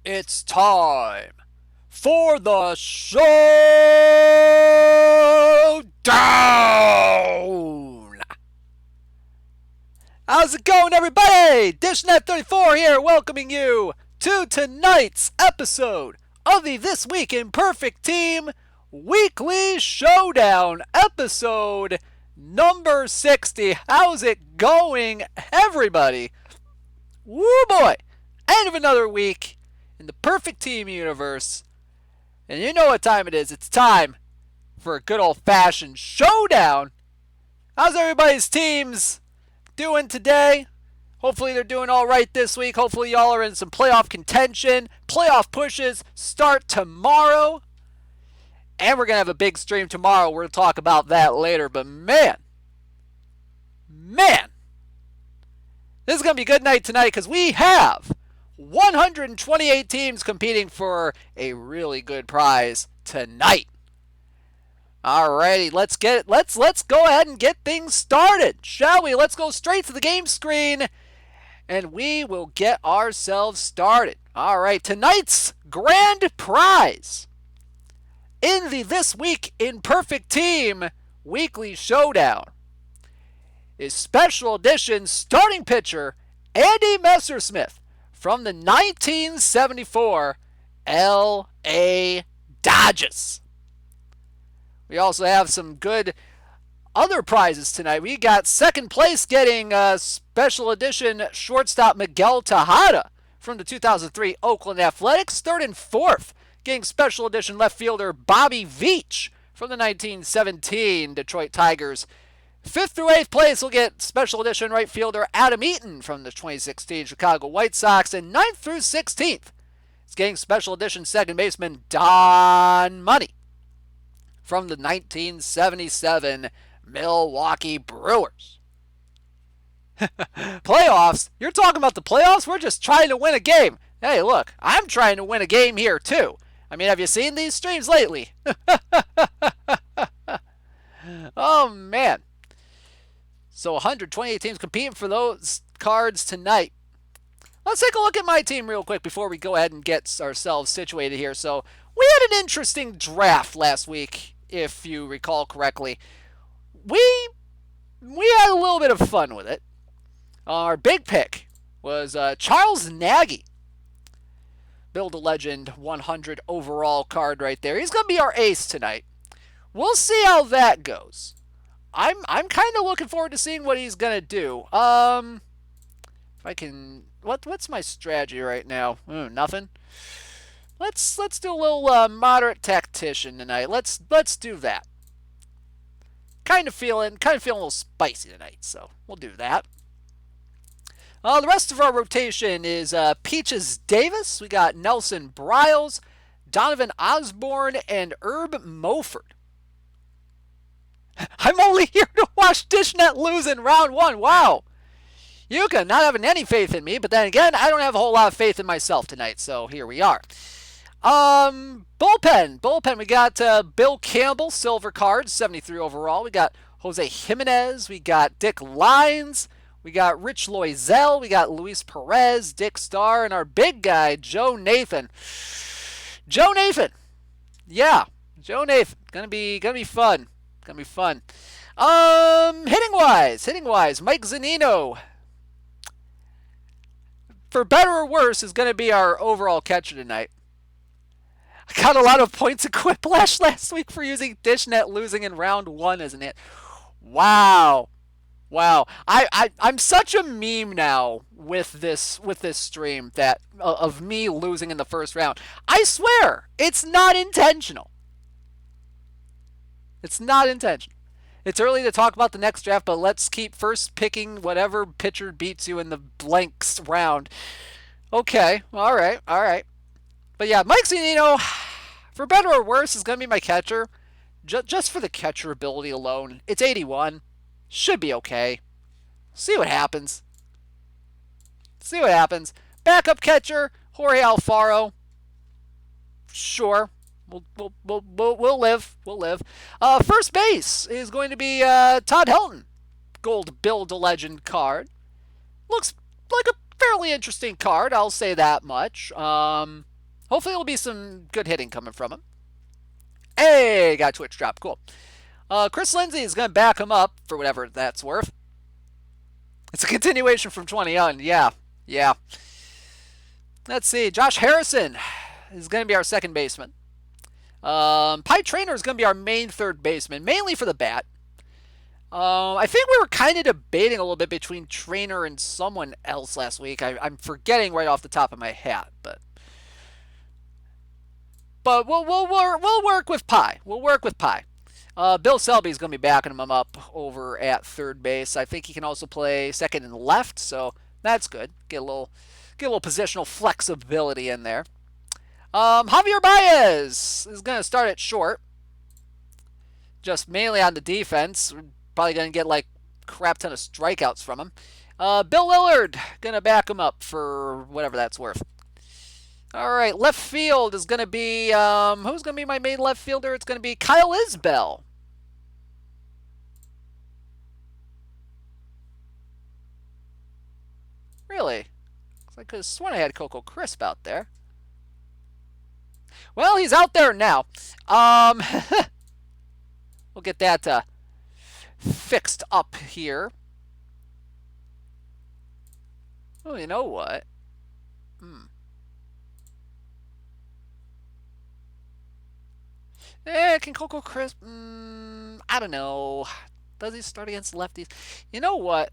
It's time for the Showdown! How's it going, everybody? Dishnet 34 here, welcoming you to tonight's episode of the This Week in Perfect Team Weekly Showdown, episode number 60. How's it going, everybody? Woo boy! End of another week in the Perfect Team universe. And you know what time it is. It's time for a good old-fashioned showdown. How's everybody's teams doing today? Hopefully they're doing all right this week. Hopefully y'all are in some playoff contention. Playoff pushes start tomorrow. And we're going to have a big stream tomorrow. We'll talk about that later. But man, this is going to be a good night tonight because we have 128 teams competing for a really good prize tonight. Alrighty, let's go ahead and get things started, shall we? Let's go straight to the game screen and we will get ourselves started. Alright, tonight's grand prize in the This Week in Perfect Team Weekly Showdown is Special Edition starting pitcher Andy Messersmith from the 1974 L.A. Dodgers. We also have some good other prizes tonight. We got second place getting Special Edition shortstop Miguel Tejada from the 2003 Oakland Athletics. Third and fourth getting Special Edition left fielder Bobby Veach from the 1917 Detroit Tigers. Fifth through eighth place will get Special Edition right fielder Adam Eaton from the 2016 Chicago White Sox. And ninth through 16th is getting Special Edition second baseman Don Money from the 1977 Milwaukee Brewers. Playoffs? You're talking about the playoffs? We're just trying to win a game. Hey, look, I'm trying to win a game here too. I mean, have you seen these streams lately? Oh, man. So 128 teams competing for those cards tonight. Let's take a look at my team real quick before we go ahead and get ourselves situated here. So we had an interesting draft last week, if you recall correctly. We had a little bit of fun with it. Our big pick was Charles Nagy. Build a Legend 100 overall card right there. He's going to be our ace tonight. We'll see how that goes. I'm kind of looking forward to seeing what he's gonna do. If I can, what's my strategy right now? Nothing. Let's do a little moderate tactician tonight. Let's do that. Kind of feeling a little spicy tonight, so we'll do that. The rest of our rotation is Peaches Davis. We got Nelson Bryles, Donovan Osborne, and Herb Moford. I'm only here to watch Dishnet lose in round one. Wow. Yuka, not having any faith in me, but then again, I don't have a whole lot of faith in myself tonight, so here we are. Bullpen. We got Bill Campbell, silver card, 73 overall. We got Jose Jimenez. We got Dick Lines. We got Rich Loisel. We got Luis Perez, Dick Starr, and our big guy, Joe Nathan. Yeah, Joe Nathan. Gonna be fun. Gonna be fun. Hitting wise, Mike Zunino, for better or worse, is gonna be our overall catcher tonight. I got a lot of points of quiplash last week for using Dishnet losing in round one, isn't it? Wow. I'm such a meme now with this stream that of me losing in the first round. I swear, it's not intentional. It's not intentional. It's early to talk about the next draft, but let's keep first picking whatever pitcher beats you in the blanks round. Okay, all right. But yeah, Mike Zunino, for better or worse, is going to be my catcher. Just for the catcher ability alone. It's 81. Should be okay. See what happens. Backup catcher, Jorge Alfaro. Sure. We'll live. First base is going to be Todd Helton. Gold Build a Legend card. Looks like a fairly interesting card, I'll say that much. Hopefully it'll be some good hitting coming from him. Hey, got a twitch drop. Cool. Chris Lindsay is going to back him up for whatever that's worth. It's a continuation from 20 on. Yeah. Let's see. Josh Harrison is going to be our second baseman. Pi Trainer is going to be our main third baseman, mainly for the bat. I think we were kind of debating a little bit between Trainer and someone else last week. I'm forgetting right off the top of my head, but we'll work with Pi. We'll work with Pi. Bill Selby is going to be backing him up over at third base. I think he can also play second and left, so that's good. Get a little positional flexibility in there. Javier Baez is going to start at short, just mainly on the defense. We're probably going to get like crap ton of strikeouts from him. Bill Lillard going to back him up for whatever that's worth. All right, left field is going to be who's going to be my main left fielder? It's going to be Kyle Isbell. Really? I could have sworn I had Coco Crisp out there. Well, he's out there now. We'll get that fixed up here. Oh, you know what? Can Coco Crisp? I don't know. Does he start against lefties? You know what?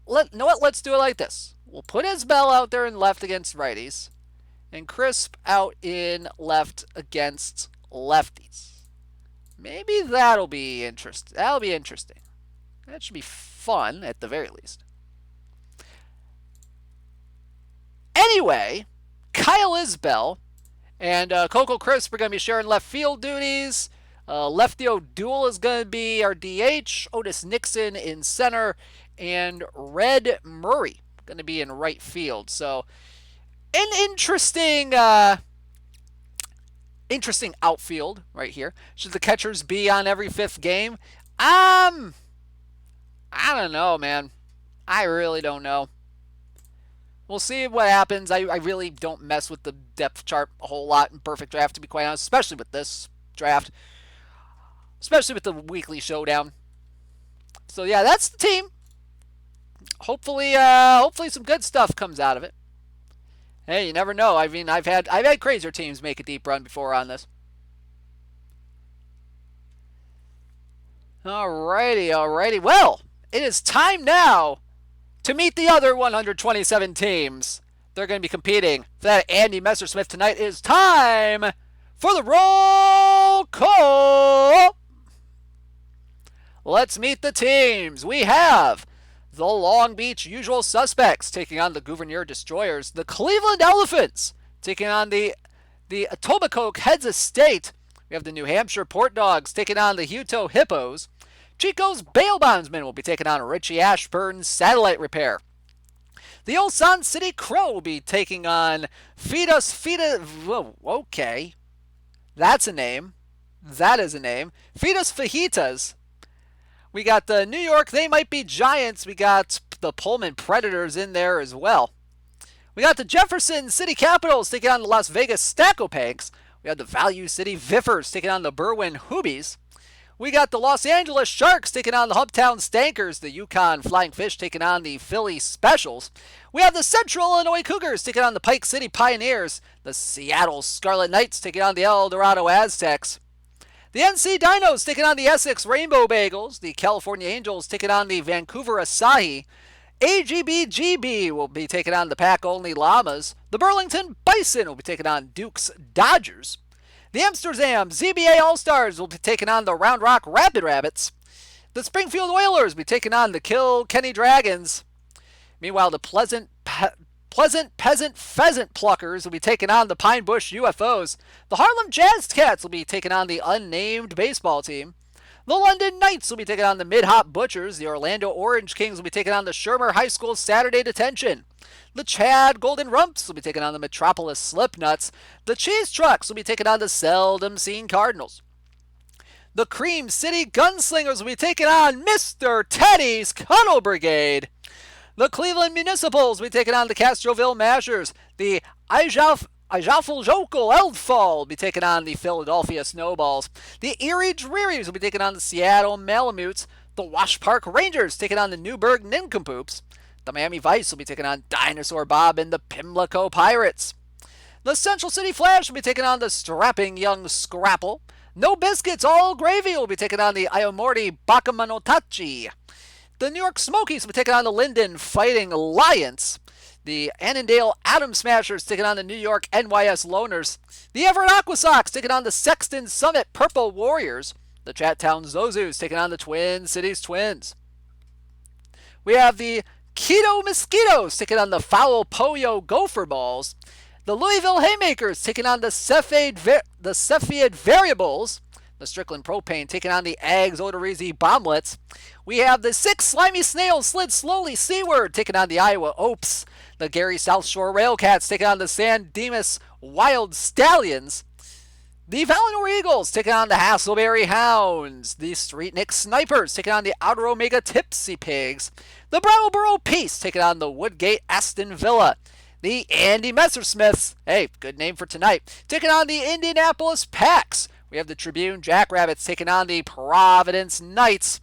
Let's do it like this. We'll put Isbell out there in left against righties, and Crisp out in left against lefties. Maybe that'll be interesting. That'll be interesting. That should be fun at the very least. Anyway, Kyle Isbell and Coco Crisp are going to be sharing left field duties. Lefty O'Doul is going to be our DH. Otis Nixon in center. And Red Murray going to be in right field. So, an interesting outfield right here. Should the catchers be on every fifth game? I don't know, man. I really don't know. We'll see what happens. I really don't mess with the depth chart a whole lot in Perfect Draft, to be quite honest, especially with this draft. Especially with the weekly showdown. So yeah, that's the team. Hopefully some good stuff comes out of it. Hey, you never know. I mean, I've had crazier teams make a deep run before on this. Alrighty. Well, it is time now to meet the other 127 teams. They're going to be competing for that Andy Messersmith tonight. It is time for the roll call. Let's meet the teams. We have the Long Beach Usual Suspects taking on the Gouverneur Destroyers. The Cleveland Elephants taking on the Etobicoke Heads of State. We have the New Hampshire Port Dogs taking on the Hutto Hippos. Chico's Bail Bondsmen will be taking on Richie Ashburn's Satellite Repair. The Ulsan City Crow will be taking on Whoa, okay. That's a name. That is a name. Fetus Fajitas. We got the New York They Might Be Giants. We got the Pullman Predators in there as well. We got the Jefferson City Capitals taking on the Las Vegas Stackopanks. We have the Value City Viffers taking on the Berwyn Hoobies. We got the Los Angeles Sharks taking on the Hubtown Stankers. The Yukon Flying Fish taking on the Philly Specials. We have the Central Illinois Cougars taking on the Pike City Pioneers. The Seattle Scarlet Knights taking on the El Dorado Aztecs. The NC Dinos taking on the Essex Rainbow Bagels. The California Angels taking on the Vancouver Asahi. AGBGB will be taking on the Pack-Only Llamas. The Burlington Bison will be taking on Duke's Dodgers. The Amsterdam ZBA All-Stars will be taking on the Round Rock Rapid Rabbits. The Springfield Oilers will be taking on the Kilkenny Dragons. Meanwhile, the Pleasant Peasant Pheasant Pluckers will be taking on the Pine Bush UFOs. The Harlem Jazz Cats will be taking on the unnamed baseball team. The London Knights will be taking on the Mid-Hop Butchers. The Orlando Orange Kings will be taking on the Shermer High School Saturday Detention. The Chad Golden Rumps will be taking on the Metropolis Slipnuts. The Cheese Trucks will be taking on the Seldom Seen Cardinals. The Cream City Gunslingers will be taking on Mr. Teddy's Cuddle Brigade. The Cleveland Municipals will be taking on the Castroville Mashers. The Ajafel Eldfall will be taking on the Philadelphia Snowballs. The Erie Drearies will be taking on the Seattle Malamutes. The Wash Park Rangers taking on the Newburgh Nincompoops. The Miami Vice will be taking on Dinosaur Bob and the Pimlico Pirates. The Central City Flash will be taking on the strapping young Scrapple. No Biscuits, All Gravy will be taking on the Iomorti Bakamanotachi. The New York Smokies will be taking on the Linden Fighting Lions. The Annandale Atom Smashers taking on the New York NYS Loners. The Everett Aqua Sox taking on the Sexton Summit Purple Warriors. The Chattown Zozoos taking on the Twin Cities Twins. We have the Keto Mosquitoes taking on the Foul Poyo Gopher Balls. The Louisville Haymakers taking on the Cepheid Variables. The Strickland Propane taking on the Ags Odorizzi Bomblets. We have the 6 Slimy Snails slid slowly seaward taking on the Iowa Opes. The Gary South Shore Railcats taking on the San Dimas Wild Stallions. The Valinor Eagles taking on the Hasselberry Hounds. The Streetnik Snipers taking on the Outer Omega Tipsy Pigs. The Brattleboro Peace taking on the Woodgate Aston Villa. The Andy Messersmiths, hey, good name for tonight, taking on the Indianapolis Packs. We have the Tribune Jackrabbits taking on the Providence Knights.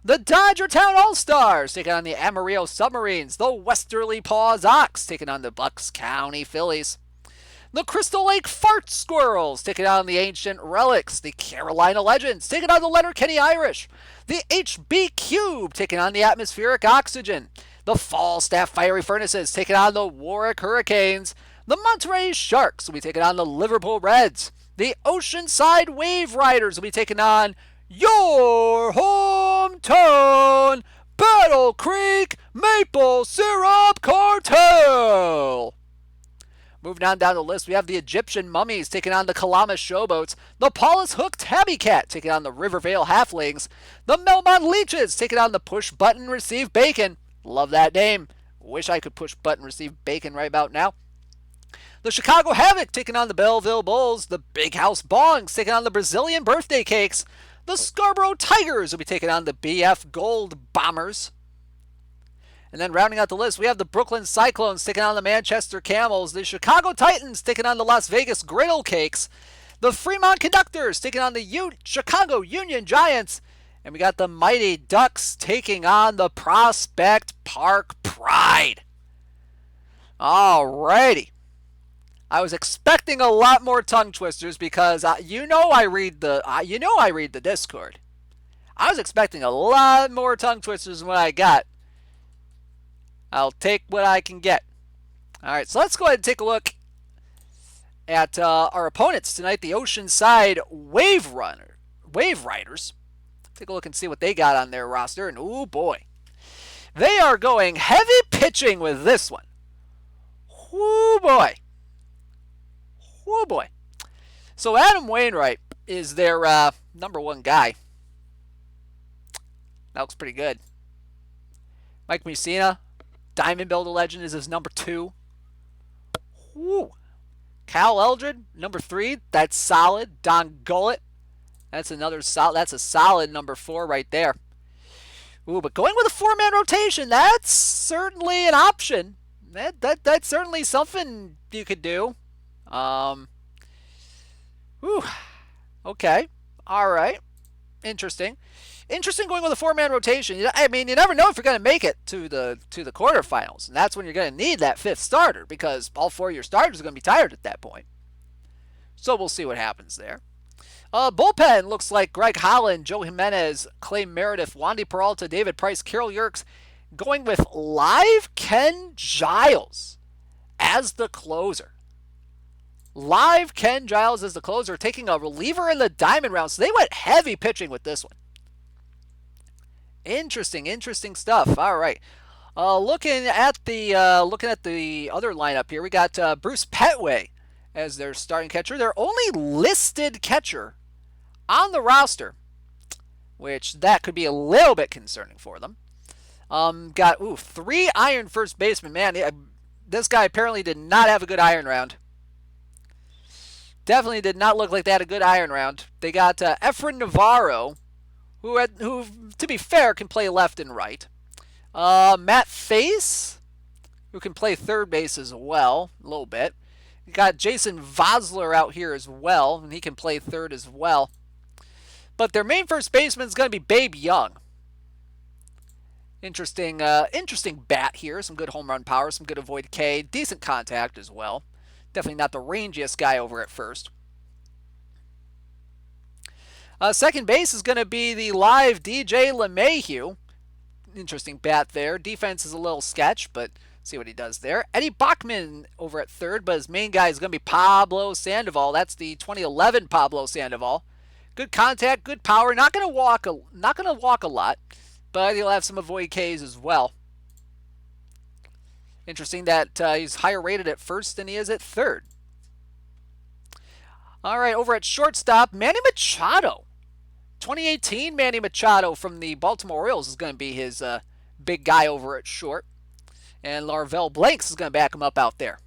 The Dodgertown All-Stars taking on the Amarillo Submarines. The Westerly Paws Ox taking on the Bucks County Phillies. The Crystal Lake Fart Squirrels taking on the Ancient Relics. The Carolina Legends taking on the Letterkenny Irish. The HB Cube taking on the Atmospheric Oxygen. The Falstaff Fiery Furnaces taking on the Warwick Hurricanes. The Monterey Sharks will be taking on the Liverpool Reds. The Oceanside Wave Riders will be taking on your hometown Battle Creek Maple Syrup Cartel. Moving on down the list, we have the Egyptian Mummies taking on the Kalama Showboats. The Paulus Hook Tabby Cat taking on the Rivervale Halflings. The Melmont Leeches taking on the Push Button Receive Bacon. Love that name. Wish I could push button receive bacon right about now. The Chicago Havoc taking on the Belleville Bulls. The Big House Bongs taking on the Brazilian Birthday Cakes. The Scarborough Tigers will be taking on the BF Gold Bombers. And then rounding out the list, we have the Brooklyn Cyclones taking on the Manchester Camels. The Chicago Titans taking on the Las Vegas Griddle Cakes. The Fremont Conductors taking on the Chicago Union Giants. And we got the Mighty Ducks taking on the Prospect Park Pride. Alrighty. I was expecting a lot more tongue twisters because I read the Discord. I was expecting a lot more tongue twisters than what I got. I'll take what I can get. Alright, so let's go ahead and take a look at our opponents tonight, the Oceanside Wave Riders. Take a look and see what they got on their roster, and oh boy. They are going heavy pitching with this one. Whoo boy. Whoo boy. So Adam Wainwright is their number one guy. That looks pretty good. Mike Mussina, Diamond Builder Legend, is his number 2. Woo. Cal Eldred, number 3. That's solid. Don Gullett. That's a solid number 4 right there. Ooh, but going with a 4-man rotation, that's certainly an option. That's certainly something you could do. Okay. All right. Interesting going with a 4-man rotation. I mean, you never know if you're going to make it to the quarterfinals, and that's when you're going to need that 5th starter because all 4 of your starters are going to be tired at that point. So we'll see what happens there. Bullpen looks like Greg Holland, Joe Jimenez, Clay Meredith, Wandy Peralta, David Price, Carol Yerkes, going with live Ken Giles as the closer. Live Ken Giles as the closer, taking a reliever in the diamond round. So they went heavy pitching with this one. Interesting stuff. All right. Looking at the other lineup here, we got Bruce Petway as their starting catcher. Their only listed catcher on the roster, which that could be a little bit concerning for them. Got 3 iron first basemen. Man, this guy apparently did not have a good iron round. Definitely did not look like they had a good iron round. They got Efren Navarro, who, to be fair, can play left and right. Matt Face, who can play third base as well, a little bit. You got Jason Vosler out here as well, and he can play third as well. But their main first baseman is going to be Babe Young. Interesting bat here. Some good home run power, some good avoid K, decent contact as well. Definitely not the rangiest guy over at first. Second base is going to be the live DJ LeMahieu. Interesting bat there. Defense is a little sketch, but see what he does there. Eddie Bachman over at third, but his main guy is going to be Pablo Sandoval. That's the 2011 Pablo Sandoval. Good contact, good power. Not going to walk a lot, but he'll have some avoid Ks as well. Interesting that he's higher rated at first than he is at third. All right, over at shortstop, Manny Machado. 2018 Manny Machado from the Baltimore Orioles is going to be his big guy over at short. And Larvell Blanks is going to back him up out there.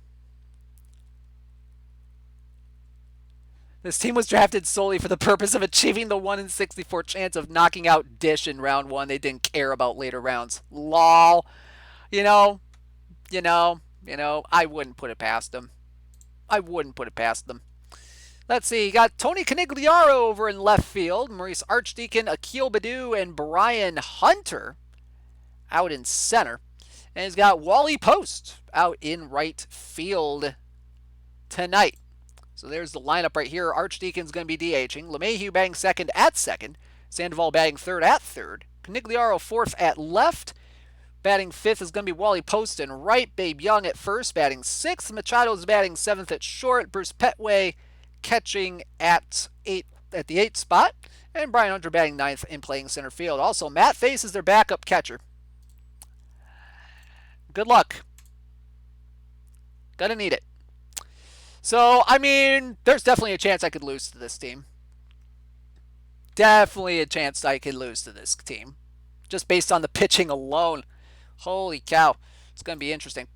This team was drafted solely for the purpose of achieving the 1 in 64 chance of knocking out Dish in round 1. They didn't care about later rounds. Lol. You know, I wouldn't put it past them. Let's see. You got Tony Conigliaro over in left field. Maurice Archdeacon, Akil Baddoo, and Brian Hunter out in center. And he's got Wally Post out in right field tonight. So there's the lineup right here. Archdeacon's going to be DHing. LeMahieu batting second at second. Sandoval batting third at third. Conigliaro fourth at left. Batting fifth is going to be Wally Post and right. Babe Young at first, batting sixth. Machado's batting seventh at short. Bruce Petway catching at the 8th spot. And Brian Hunter batting ninth and playing center field. Also, Matt Face is their backup catcher. Good luck. Gonna need it. So, I mean, there's definitely a chance I could lose to this team. Definitely a chance I could lose to this team. Just based on the pitching alone. Holy cow. It's going to be interesting.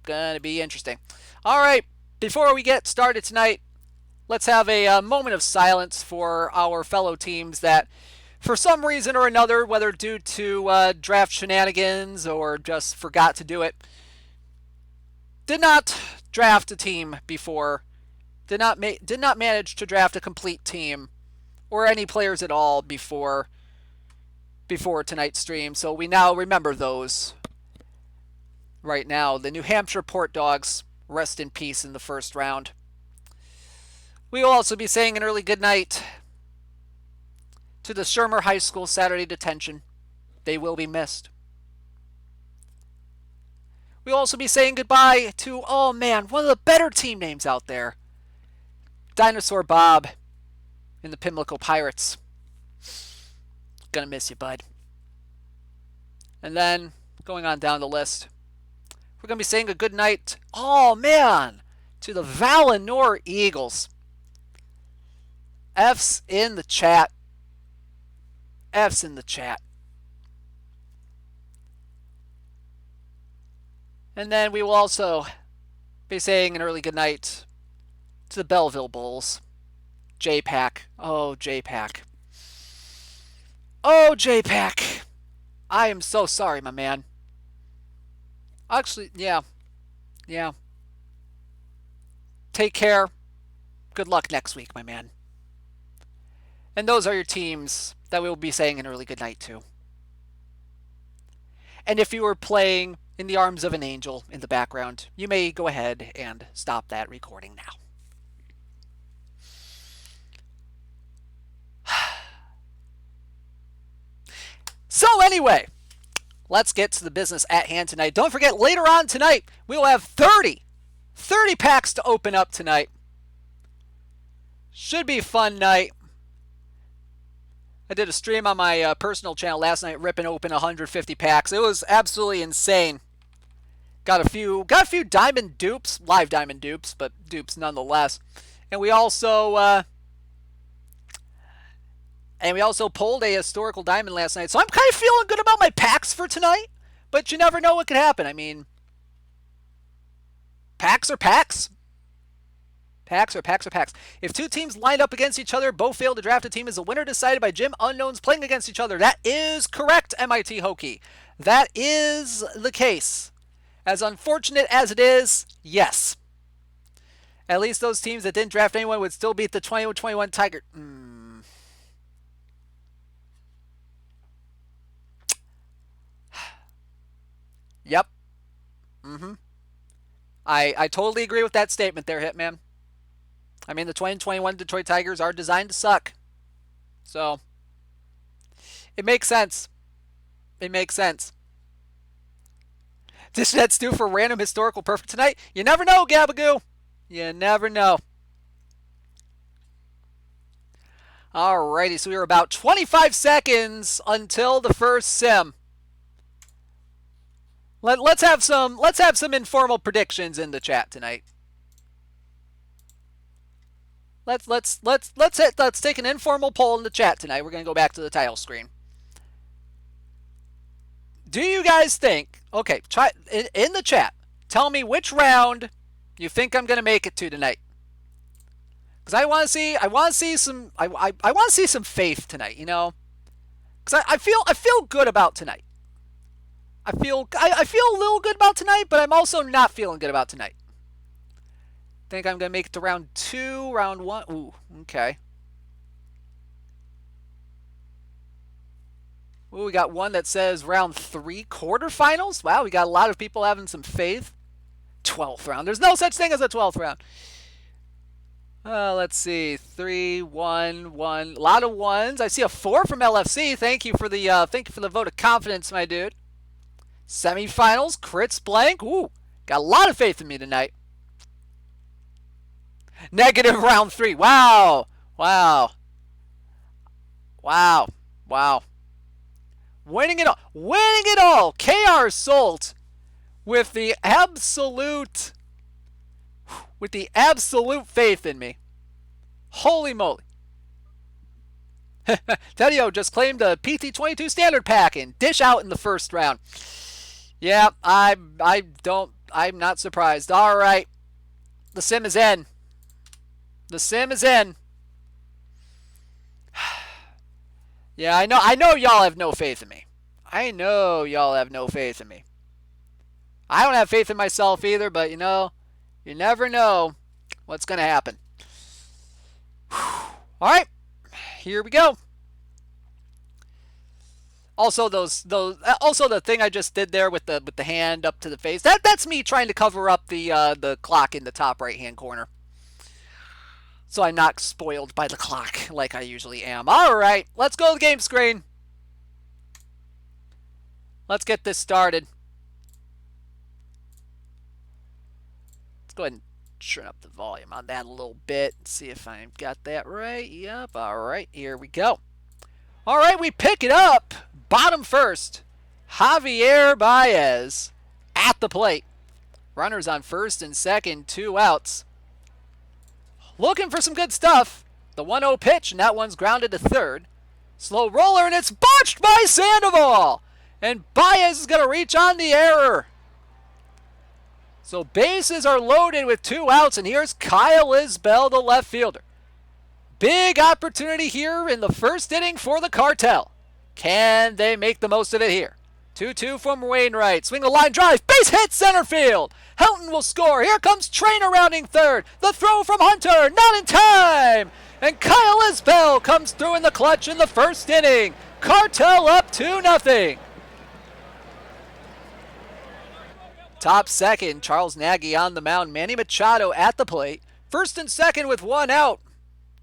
All right. Before we get started tonight, let's have a moment of silence for our fellow teams that, for some reason or another, whether due to draft shenanigans or just forgot to do it, did not draft a team before, did not manage to draft a complete team or any players at all before tonight's stream. So we now remember those right now. The New Hampshire Port Dogs, rest in peace in the first round. We will also be saying an early goodnight to the Shermer High School Saturday detention. They will be missed. We'll also be saying goodbye to, oh man, one of the better team names out there. Dinosaur Bob in the Pimlico Pirates. Gonna miss you, bud. And then, going on down the list, we're gonna be saying a good night, oh man, to the Valinor Eagles. F's in the chat. F's in the chat. And then we will also be saying an early good night to the Belleville Bulls. J-Pack. Oh, J-Pack. Oh, J-Pack. I am so sorry, my man. Actually, yeah. Take care. Good luck next week, my man. And those are your teams that we will be saying an early good night to. And if you were playing In the Arms of an Angel in the background, you may go ahead and stop that recording now. So anyway, let's get to the business at hand tonight. Don't forget, later on tonight, we will have 30 packs to open up tonight. Should be a fun night. I did a stream on my personal channel last night, ripping open 150 packs. It was absolutely insane. Got a few diamond dupes, live diamond dupes, but dupes nonetheless. And we also pulled a historical diamond last night. So I'm kind of feeling good about my packs for tonight. But you never know what could happen. I mean, packs are packs. Packs are packs are packs. If two teams lined up against each other, both failed to draft a team as a winner decided by Jim Unknowns playing against each other. That is correct, MIT Hokie. That is the case. As unfortunate as it is, yes. At least those teams that didn't draft anyone would still beat the 2021 Tiger. Yep. I totally agree with that statement there, Hitman. I mean, the 2021 Detroit Tigers are designed to suck. So, it makes sense. It makes sense. Dishnet's due for random historical perfect tonight. You never know, Gabagoo. You never know. Alrighty, so we are about 25 seconds until the first sim. Let's have some informal predictions in the chat tonight. Let's take an informal poll in the chat tonight. We're gonna go back to the title screen. Do you guys think? Okay, try in the chat. Tell me which round you think I'm gonna make it to tonight. Because I want to see some faith tonight. You know, because I feel good about tonight. I feel a little good about tonight, but I'm also not feeling good about tonight. Think I'm gonna make it to round 2, round 1. Ooh, okay. Ooh, we got one that says round 3 quarterfinals. Wow, we got a lot of people having some faith. 12th round. There's no such thing as a 12th round. Let's see. 3, 1, 1. A lot of ones. I see a 4 from LFC. Thank you for the vote of confidence, my dude. Semifinals, crits blank. Ooh, got a lot of faith in me tonight. Negative round 3. Wow. Wow. Wow. Wow. Winning it all. Winning it all. KR Salt with the absolute faith in me. Holy moly. Tedio just claimed a PT22 standard pack and dish out in the first round. Yeah, I'm not surprised. All right. The sim is in. The sim is in. Yeah, I know y'all have no faith in me. I know y'all have no faith in me. I don't have faith in myself either, but you know, you never know what's going to happen. All right. Here we go. Also also the thing I just did there with the hand up to the face. That's me trying to cover up the clock in the top right-hand corner. So I'm not spoiled by the clock like I usually am. All right, let's go to the game screen. Let's get this started. Let's go ahead and turn up the volume on that a little bit. See if I got that right. Yep, all right, here we go. All right, we pick it up. Bottom first, Javier Baez at the plate. Runners on first and second, 2 outs. Looking for some good stuff. The 1-0 pitch, and that one's grounded to third. Slow roller, and it's botched by Sandoval. And Baez is going to reach on the error. So bases are loaded with 2 outs, and here's Kyle Isbell, the left fielder. Big opportunity here in the first inning for the Cartel. Can they make the most of it here? 2-2 from Wainwright. Swing the line drive. Base hit center field. Helton will score. Here comes Trainer rounding third. The throw from Hunter. Not in time. And Kyle Isbell comes through in the clutch in the first inning. Cartel up 2-0. Top second, Charles Nagy on the mound. Manny Machado at the plate. First and second with 1 out.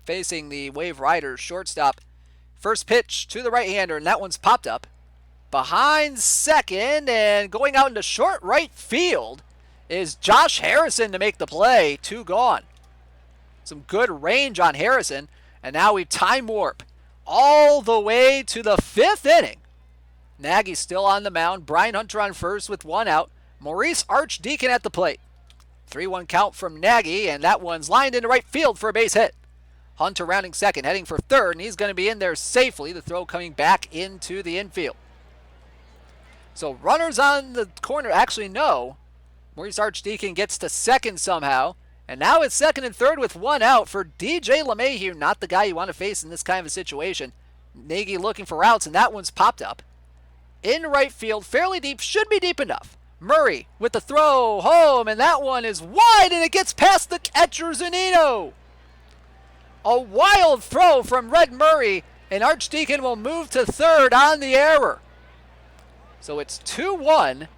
Facing the Wave Riders shortstop. First pitch to the right-hander, and that one's popped up. Behind second and going out into short right field is Josh Harrison to make the play. 2 gone. Some good range on Harrison. And now we time warp all the way to the 5th inning. Nagy's still on the mound. Brian Hunter on first with 1 out. Maurice Archdeacon at the plate. 3-1 count from Nagy, and that one's lined into right field for a base hit. Hunter rounding second, heading for third, and he's going to be in there safely. The throw coming back into the infield. So runners on the corner. Actually, no. Maurice Archdeacon gets to second somehow. And now it's second and third with 1 out for DJ LeMahieu. Not the guy you want to face in this kind of a situation. Nagy looking for outs, and that one's popped up. In right field, fairly deep, should be deep enough. Murray with the throw home, and that one is wide, and it gets past the catcher, Zunino. A wild throw from Red Murray, and Archdeacon will move to third on the error. So it's 2-1,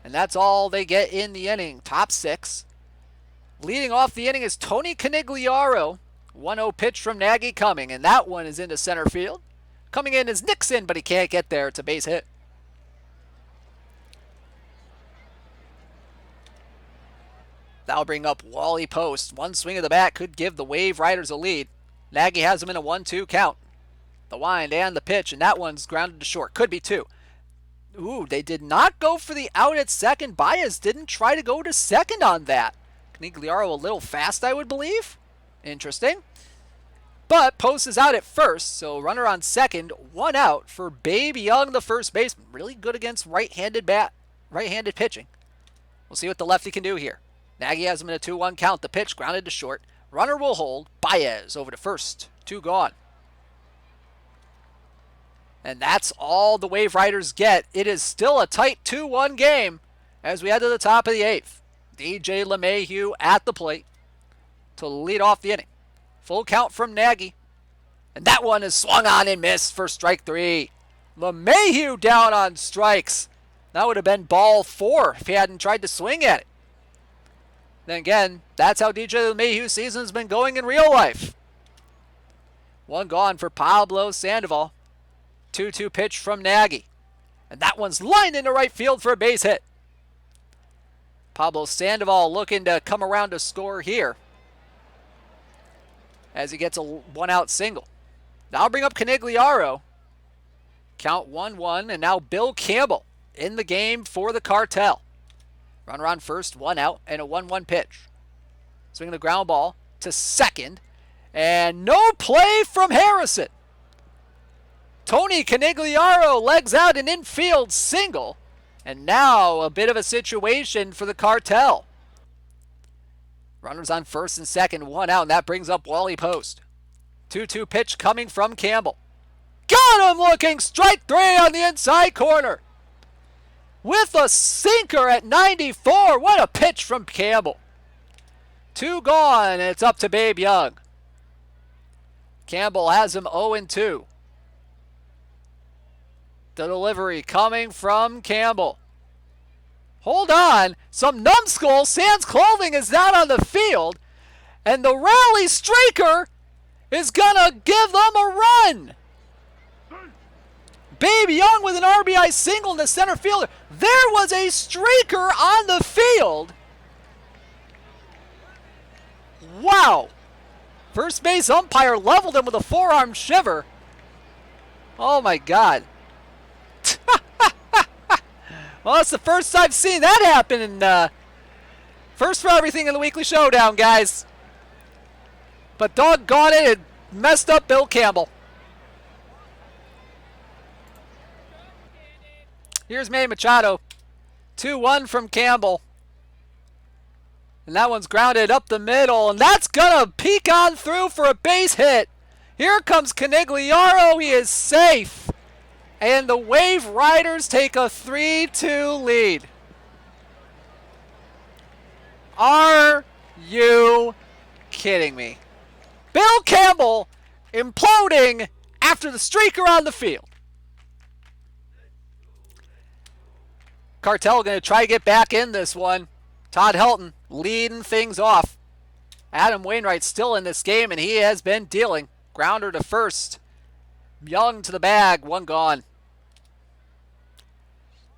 and that's all they get in the inning. Top six. Leading off the inning is Tony Conigliaro. 1-0 pitch from Nagy coming, and that one is into center field. Coming in is Nixon, but he can't get there. It's a base hit. That'll bring up Wally Post. One swing of the bat could give the Wave Riders a lead. Nagy has him in a 1-2 count. The wind and the pitch, and that one's grounded to short. Could be two. Ooh, they did not go for the out at second. Baez didn't try to go to second on that. Conigliaro a little fast, I would believe. Interesting. But Post is out at first, so runner on second, one out for Babe Young, the first baseman. Really good against right-handed pitching. We'll see what the lefty can do here. Nagy has him in a 2-1 count. The pitch grounded to short. Runner will hold. Baez over to first. 2 gone. And that's all the Wave Riders get. It is still a tight 2-1 game as we head to the top of the 8th. DJ LeMahieu at the plate to lead off the inning. Full count from Nagy. And that one is swung on and missed for strike 3. LeMahieu down on strikes. That would have been ball 4 if he hadn't tried to swing at it. Then again, that's how DJ LeMahieu's season's been going in real life. 1 gone for Pablo Sandoval. 2-2 pitch from Nagy. And that one's lined into right field for a base hit. Pablo Sandoval looking to come around to score here as he gets a 1-out single. Now I'll bring up Conigliaro. Count 1-1, and now Bill Campbell in the game for the Cartel. Runner on first, 1 out, and a 1-1 pitch. Swinging the ground ball to second, and no play from Harrison. Tony Conigliaro legs out an infield single, and now a bit of a situation for the Cartel. Runners on first and second, 1 out, and that brings up Wally Post. 2-2 pitch coming from Campbell. Got him looking, strike 3 on the inside corner. With a sinker at 94. What a pitch from Campbell. 2 gone, and it's up to Babe Young. Campbell has him 0-2. The delivery coming from Campbell. Hold on. Some numbskull sans clothing is out on the field, and the rally streaker is going to give them a run. Babe Young with an RBI single in the center fielder. There was a streaker on the field. Wow. First base umpire leveled him with a forearm shiver. Oh my God. Well, that's the first I've seen that happen. And first for everything in the weekly showdown, guys. But doggone it, it messed up Bill Campbell. Here's Manny Machado. 2-1 from Campbell. And that one's grounded up the middle. And that's going to peek on through for a base hit. Here comes Conigliaro. He is safe. And the Wave Riders take a 3-2 lead. Are you kidding me? Bill Campbell imploding after the streaker on the field. Cartel going to try to get back in this one. Todd Helton leading things off. Adam Wainwright still in this game, and he has been dealing. Grounder to first. Young to the bag. 1 gone.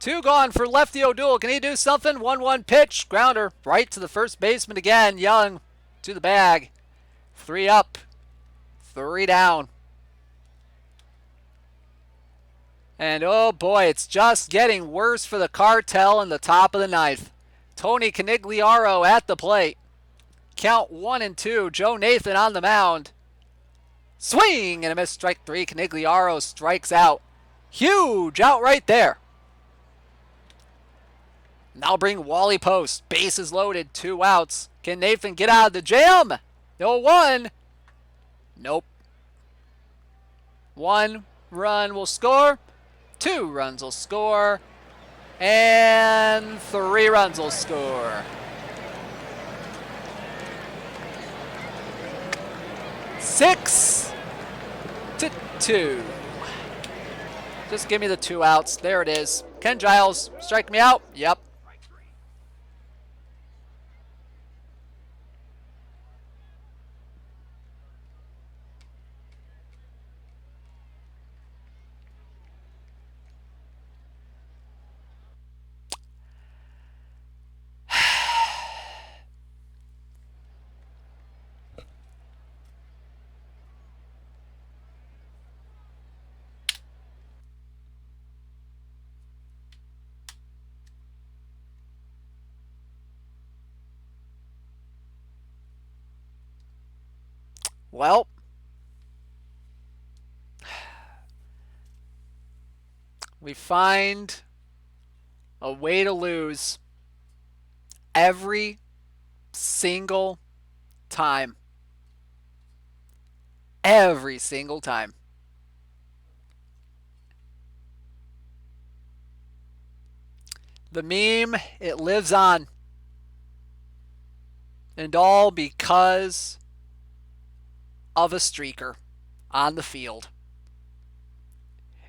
2 gone for Lefty O'Doul. Can he do something? 1-1 pitch. Grounder right to the first baseman again. Young to the bag. 3 up. 3 down. And oh boy, it's just getting worse for the Cartel in the top of the 9th. Tony Conigliaro at the plate. Count 1-2. Joe Nathan on the mound. Swing and a miss, strike 3. Conigliaro strikes out. Huge out right there. Now bring Wally Post. Bases loaded, 2 outs. Can Nathan get out of the jam? 0-1. Nope. 1 run will score. 2 runs will score. And 3 runs will score. 6-2. Just give me the 2 outs. There it is. Ken Giles, strike me out. Yep. Well, we find a way to lose every single time. Every single time. The meme, it lives on. And all because of a streaker on the field.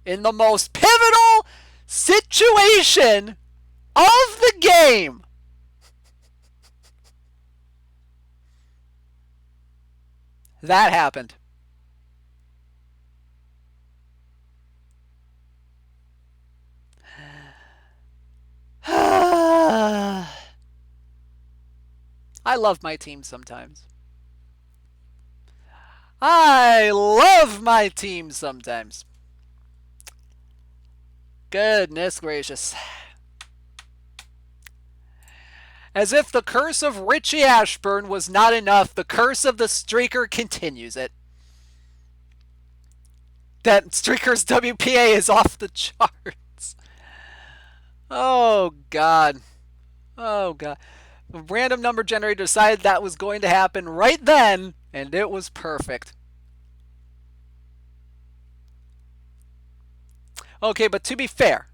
In the most pivotal situation of the game. That happened. I love my team sometimes. I love my team sometimes. Goodness gracious. As if the curse of Richie Ashburn was not enough, the curse of the streaker continues it. That streaker's WPA is off the charts. Oh, God. Oh, God. The random number generator decided that was going to happen right then, and it was perfect. Okay, but to be fair,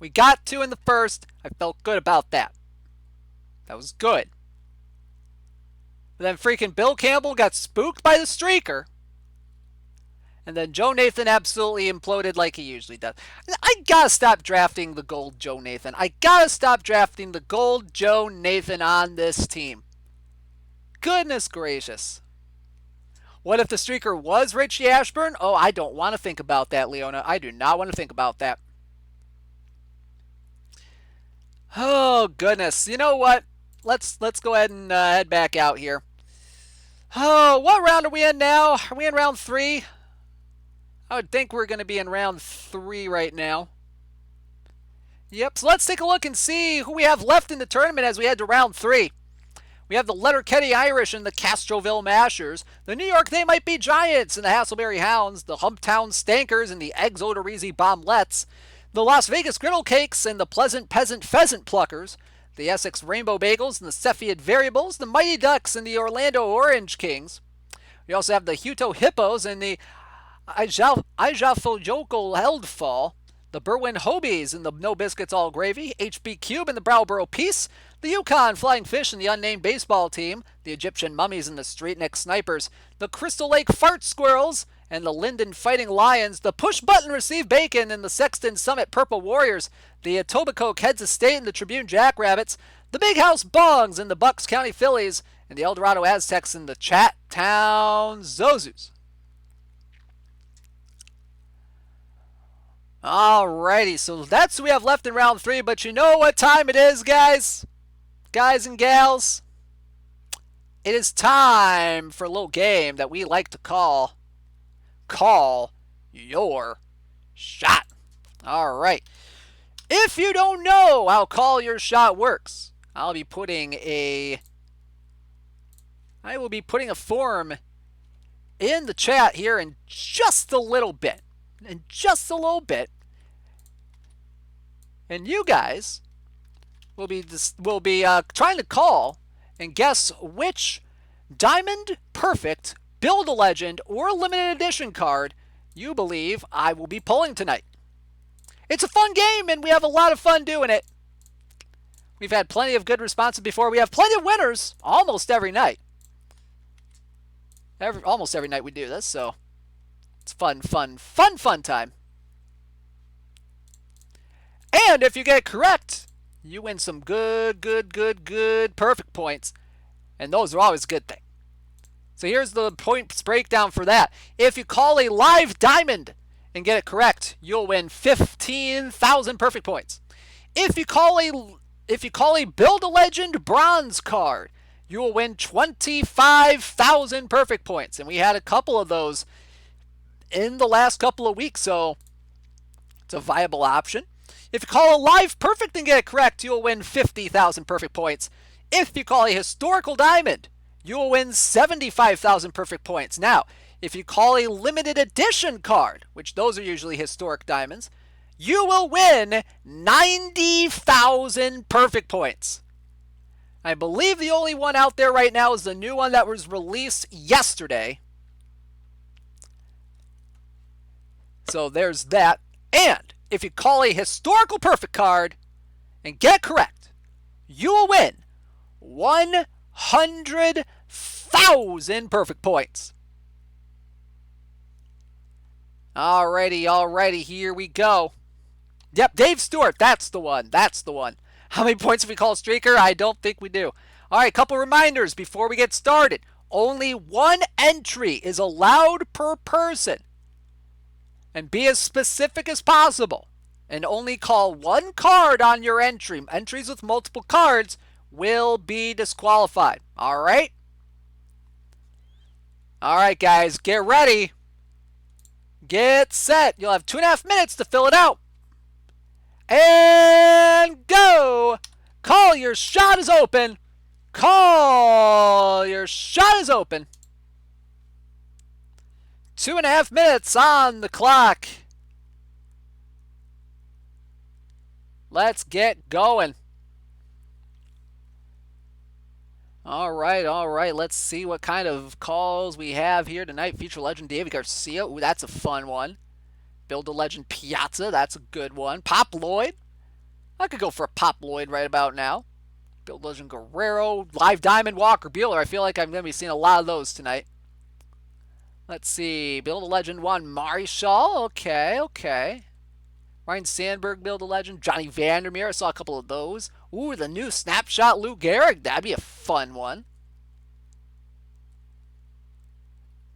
we got 2 in the first. I felt good about that. That was good. But then freaking Bill Campbell got spooked by the streaker. And then Joe Nathan absolutely imploded like he usually does. I gotta stop drafting the gold Joe Nathan. I gotta stop drafting the gold Joe Nathan on this team. Goodness gracious. What if the streaker was Richie Ashburn? Oh, I don't want to think about that, Leona. I do not want to think about that. Oh, goodness. You know what? Let's go ahead and head back out here. Oh, what round are we in now? Are we in round 3? I would think we're going to be in round 3 right now. Yep, so let's take a look and see who we have left in the tournament as we head to round 3. We have the Letterkenny Irish and the Castroville Mashers, the New York They Might Be Giants and the Hasselberry Hounds, the Humptown Stankers and the Eggs Odorizzi Bomblets, the Las Vegas Griddle Cakes and the Pleasant Peasant Pheasant Pluckers, the Essex Rainbow Bagels and the Cepheid Variables, the Mighty Ducks and the Orlando Orange Kings. We also have the Hutto Hippos and the Ijafojoko Heldfall, the Berwyn Hobies and the No Biscuits All Gravy, HB Cube and the Browborough Peace, the Yukon Flying Fish and the Unnamed Baseball Team, the Egyptian Mummies and the Streetnik Snipers, the Crystal Lake Fart Squirrels and the Linden Fighting Lions, the Push Button Receive Bacon and the Sexton Summit Purple Warriors, the Etobicoke Heads Estate and the Tribune Jackrabbits, the Big House Bongs and the Bucks County Phillies, and the El Dorado Aztecs and the Chat Town Zozus. Alrighty, so that's what we have left in round 3, but you know what time it is, guys? Guys and gals? It is time for a little game that we like to call Call Your Shot. Alright. If you don't know how Call Your Shot works, I will be putting a form in the chat here in just a little bit. And you guys will be trying to call and guess which Diamond Perfect, Build-A-Legend, or Limited Edition card you believe I will be pulling tonight. It's a fun game, and we have a lot of fun doing it. We've had plenty of good responses before. We have plenty of winners almost every night. Almost every night we do this, so it's fun time. And if you get it correct, you win some good perfect points. And those are always a good thing. So here's the points breakdown for that. If you call a live diamond and get it correct, you'll win 15,000 perfect points. If you call a Build-A-Legend bronze card, you will win 25,000 perfect points. And we had a couple of those in the last couple of weeks, so it's a viable option. If you call a live perfect and get it correct, you'll win 50,000 perfect points. If you call a historical diamond, you will win 75,000 perfect points. Now, if you call a limited edition card, which those are usually historic diamonds, you will win 90,000 perfect points. I believe the only one out there right now is the new one that was released yesterday. So there's that. And if you call a historical perfect card and get it correct, you will win 100,000 perfect points. Alrighty, here we go. Yep, Dave Stewart, that's the one. How many points if we call a streaker? I don't think we do. Alright, couple reminders before we get started. Only one entry is allowed per person. And be as specific as possible. And only call one card on your entry. Entries with multiple cards will be disqualified. Alright? Alright, guys, get ready. Get set. You'll have 2.5 minutes to fill it out. And go! Call your shot is open. Call your shot is open. 2.5 minutes on the clock. Let's get going. All right. Let's see what kind of calls we have here tonight. Future Legend David Garcia. Ooh, that's a fun one. Build-A-Legend Piazza. That's a good one. Pop Lloyd. I could go for a Pop Lloyd right about now. Build-A-Legend Guerrero. Live Diamond Walker Buehler. I feel like I'm going to be seeing a lot of those tonight. Let's see. Build-A-Legend Juan Marichal. Okay. Ryan Sandberg, Build-A-Legend. Johnny Vandermeer. I saw a couple of those. Ooh, the new Snapshot Lou Gehrig. That'd be a fun one.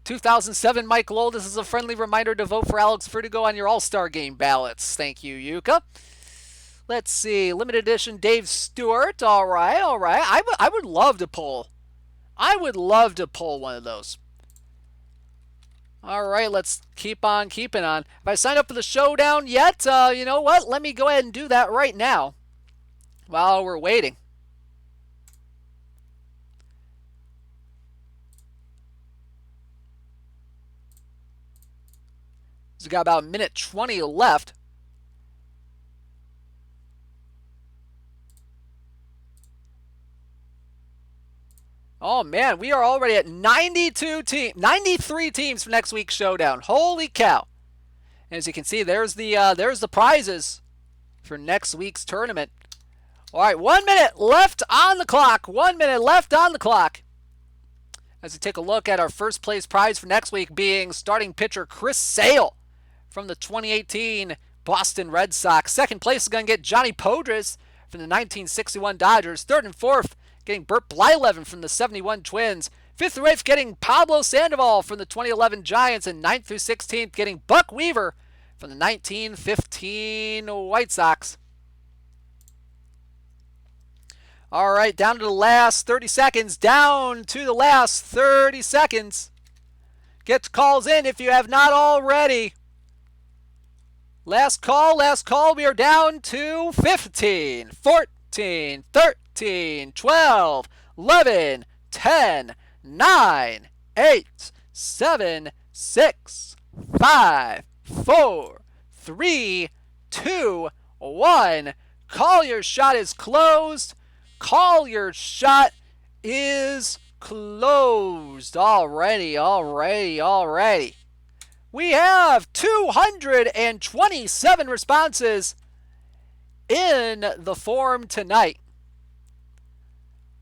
2007 Mike Lowell. This is a friendly reminder to vote for Alex Vertigo on your All-Star Game ballots. Thank you, Yuka. Let's see. Limited edition Dave Stewart. All right. I would love to pull. One of those. All right, let's keep on keeping on. Have I signed up for the Showdown yet? You know what? Let me go ahead and do that right now while we're waiting. So we got about a minute 20 left. Oh, man, we are already at 93 teams for next week's Showdown. Holy cow. And as you can see, there's the prizes for next week's tournament. All right, 1 minute left on the clock. As we take a look at our first place prize for next week being starting pitcher Chris Sale from the 2018 Boston Red Sox. Second place is going to get Johnny Podres from the 1961 Dodgers. Third and fourth, getting Burt Blyleven from the 71 Twins. Fifth through eighth, getting Pablo Sandoval from the 2011 Giants. And ninth through 16th, getting Buck Weaver from the 1915 White Sox. All right, down to the last 30 seconds. Get calls in if you have not already. Last call. We are down to 15, 14, 13, 12, 11, 10, 9, 8, 7, 6, 5, 4, 3, 2, 1. Call your shot is closed. Alrighty. We have 227 responses in the form tonight.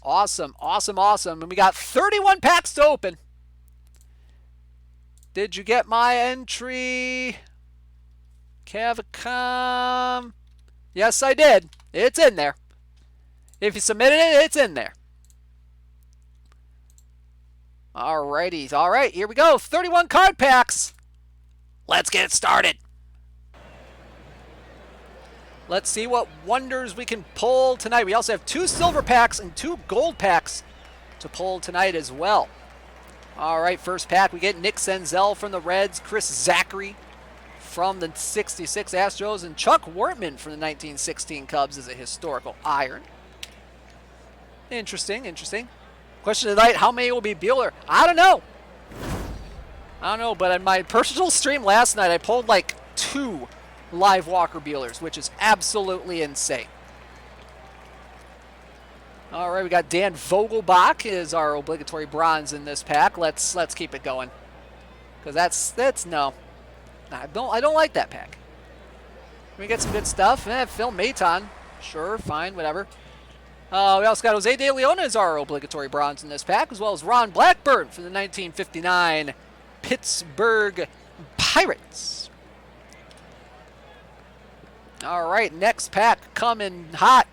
Awesome, awesome, awesome. And we got 31 packs to open. Did you get my entry, Cavicom? Yes, I did. It's in there. If you submitted it, it's in there. Alrighty. All right, here we go. 31 card packs. Let's get it started. Let's see what wonders we can pull tonight. We also have 2 silver packs and 2 gold packs to pull tonight as well. All right, first pack, we get Nick Senzel from the Reds, Chris Zachary from the 66 Astros, and Chuck Wortman from the 1916 Cubs as a historical iron. Interesting, interesting. Question tonight, how many will be Bueller? I don't know. But on my personal stream last night, I pulled like 2 live Walker Buellers, which is absolutely insane. All right, we got Dan Vogelbach is our obligatory bronze in this pack. Let's keep it going, because that's no. I don't like that pack. We get some good stuff. Phil Maton, sure, fine, whatever. We also got Jose De Leon as our obligatory bronze in this pack, as well as Ron Blackburn from the 1959 Pittsburgh Pirates. All right, next pack coming hot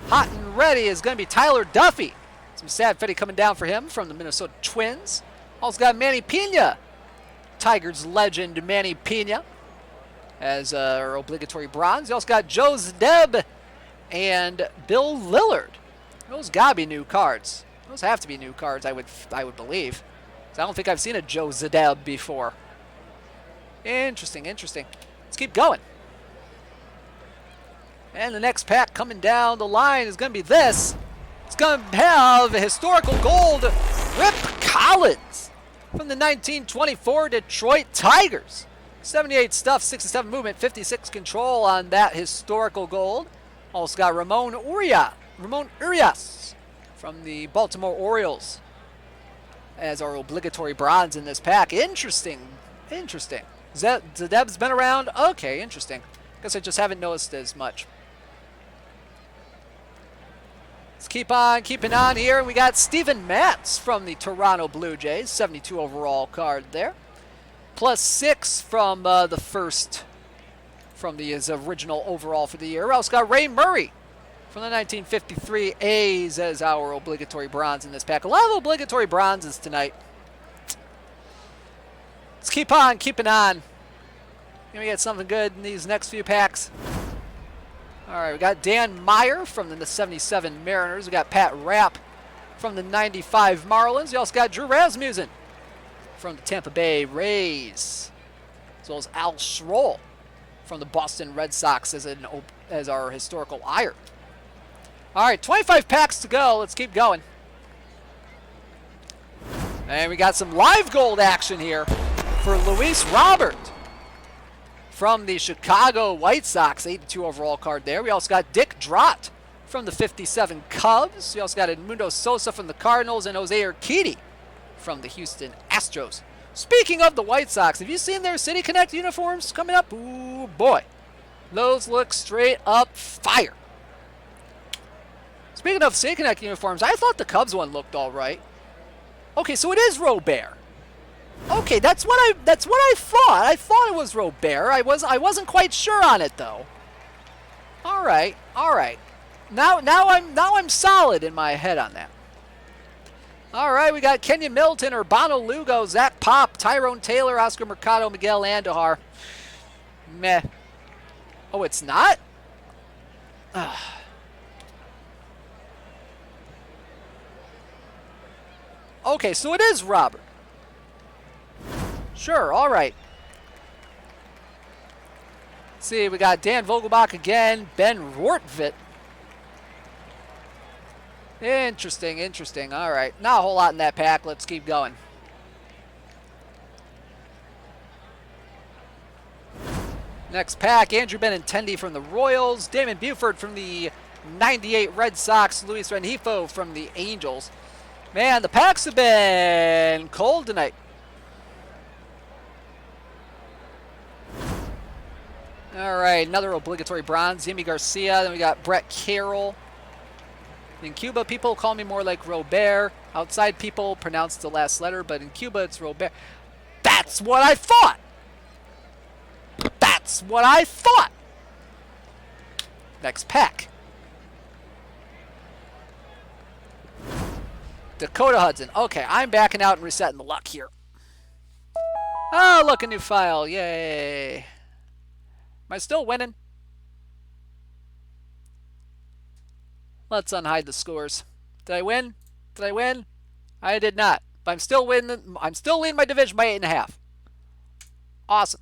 and ready is going to be Tyler Duffy. Some sad fitty coming down for him from the Minnesota Twins. Also got Manny Pena, Tigers legend Manny Pena, as our obligatory bronze. You also got Joe Zdeb and Bill Lillard. Those gotta be new cards. Those have to be new cards, I would believe. I don't think I've seen a Joe Zdeb before. Interesting, interesting. Let's keep going. And the next pack coming down the line is going to be this. It's going to have a historical gold Rip Collins from the 1924 Detroit Tigers. 78 stuff, 67 movement, 56 control on that historical gold. Also got Ramon Urias from the Baltimore Orioles as our obligatory bronze in this pack. Interesting. Interesting. Zdeb's been around? Okay, interesting. Guess I just haven't noticed as much. Let's keep on keeping on here. We got Steven Matz from the Toronto Blue Jays. 72 overall card there. +6 from the first, from his original overall for the year. We also got Ray Murray from the 1953 A's as our obligatory bronze in this pack. A lot of obligatory bronzes tonight. Let's keep on keeping on. Gonna get something good in these next few packs. All right, we got Dan Meyer from the 77 Mariners. We got Pat Rapp from the 95 Marlins. We also got Drew Rasmussen from the Tampa Bay Rays, as well as Al Schroll from the Boston Red Sox as our historical iron. All right, 25 packs to go. Let's keep going. And we got some live gold action here for Luis Robert from the Chicago White Sox, 82 overall card there. We also got Dick Drott from the 57 Cubs. We also got Edmundo Sosa from the Cardinals and Jose Urquidy from the Houston Astros. Speaking of the White Sox, have you seen their City Connect uniforms coming up? Ooh, boy. Those look straight up fire. Speaking of City Connect uniforms, I thought the Cubs one looked all right. Okay, so it is Robert. Okay, that's what I thought. I thought it was Robert. I wasn't quite sure on it though. All right. Now I'm solid in my head on that. All right, we got Kenyon Milton, Urbano Lugo, Zach Pop, Tyrone Taylor, Oscar Mercado, Miguel Andujar. Meh. Oh, it's not? Okay, so it is Robert. Sure, all right. Let's see, we got Dan Vogelbach again, Ben Rortvedt. Interesting. All right, not a whole lot in that pack. Let's keep going. Next pack, Andrew Benintendi from the Royals, Damon Buford from the 98 Red Sox, Luis Rengifo from the Angels. Man, the packs have been cold tonight. All right, another obligatory bronze. Yimi Garcia. Then we got Brett Carroll. In Cuba, people call me more like Robert. Outside, people pronounce the last letter, but in Cuba, it's Robert. That's what I thought! That's what I thought! Next pack. Dakota Hudson. Okay, I'm backing out and resetting the luck here. Oh, look, a new file. Yay. Am I still winning? Let's unhide the scores. Did I win? Did I win? I did not. But I'm still winning. I'm still leading my division by 8.5. Awesome.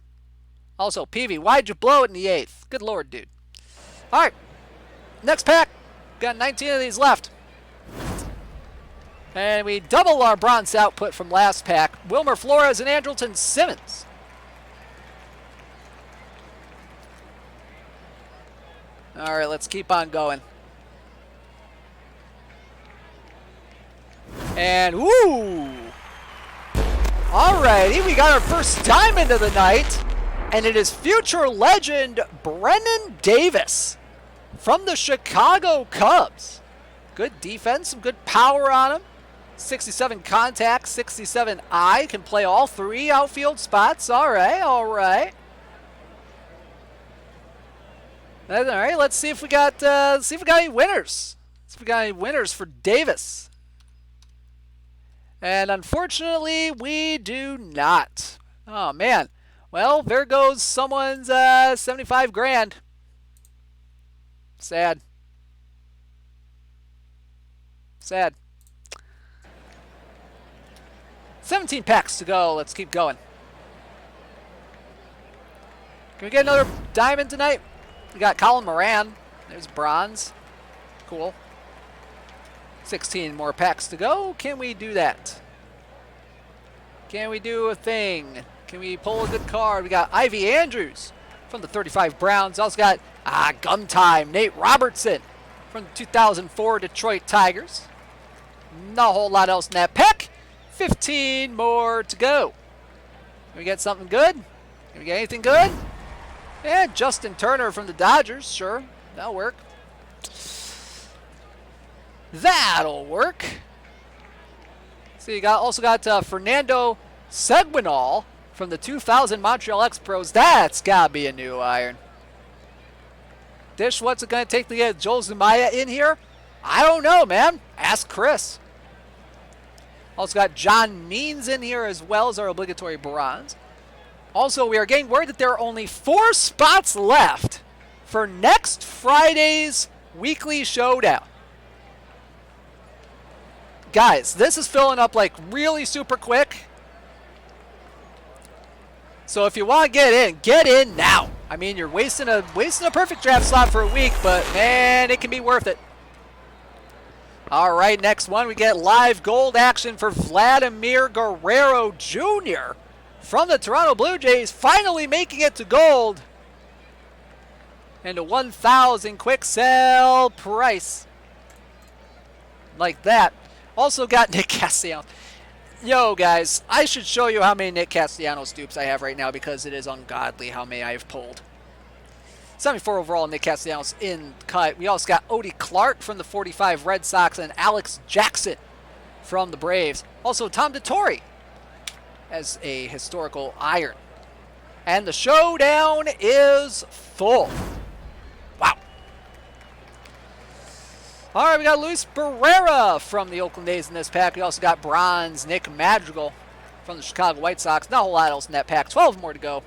Also, PV, why'd you blow it in the 8th? Good lord, dude. All right. Next pack. Got 19 of these left. And we double our bronze output from last pack. Wilmer Flores and Andrelton Simmons. All right, let's keep on going. And, woo! Alrighty, we got our first diamond of the night. And it is future legend Brennan Davis from the Chicago Cubs. Good defense, some good power on him. 67 contact, 67 eye. Can play all three outfield spots. All right, all right. All right, let's see if we got any winners. See if we got any winners for Davis. And unfortunately, we do not. Oh, man. Well, there goes someone's 75 grand. Sad. Sad. 17 packs to go. Let's keep going. Can we get another diamond tonight? We got Colin Moran. There's bronze. Cool. 16 more packs to go. Can we do that? Can we do a thing? Can we pull a good card? We got Ivy Andrews from the 35 Browns. Also got Gum Time, Nate Robertson from the 2004 Detroit Tigers. Not a whole lot else in that pack. 15 more to go. Can we get something good? Can we get anything good? Yeah, Justin Turner from the Dodgers. Sure, that'll work. That'll work. So you also got Fernando Seguinal from the 2000 Montreal Expos. That's got to be a new iron. Dish, what's it going to take to get Joel Zumaya in here? I don't know, man. Ask Chris. Also got John Means in here as well as our obligatory bronze. Also, we are getting word that there are only 4 spots left for next Friday's weekly showdown. Guys, this is filling up like really super quick. So if you want to get in now. I mean, you're wasting a perfect draft slot for a week, but man, it can be worth it. All right, next one, we get live gold action for Vladimir Guerrero Jr. from the Toronto Blue Jays, finally making it to gold. And a 1,000 quick sell price. Like that. Also got Nick Castellanos. Yo, guys, I should show you how many Nick Castellanos dupes I have right now because it is ungodly how many I have pulled. 74 overall Nick Castellanos in cut. We also got Odie Clark from the 45 Red Sox and Alex Jackson from the Braves. Also Tom DeTore as a historical iron. And the showdown is full. Wow. All right, we got Luis Barrera from the Oakland A's in this pack. We also got bronze Nick Madrigal from the Chicago White Sox. Not a whole lot else in that pack. 12 more to go.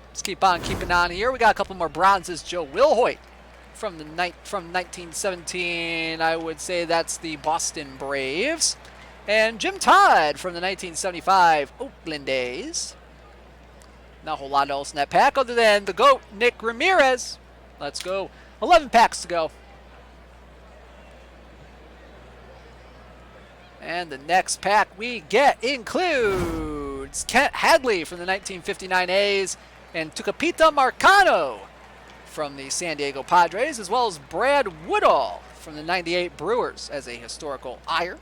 Let's keep on keeping on here. We got a couple more bronzes. Joe Wilhoit from 1917. I would say that's the Boston Braves. And Jim Todd from the 1975 Oakland A's. Not a whole lot else in that pack other than the GOAT, Nick Ramirez. Let's go. 11 packs to go. And the next pack we get includes Kent Hadley from the 1959 A's and Tucapita Marcano from the San Diego Padres, as well as Brad Woodall from the 98 Brewers as a historical iron.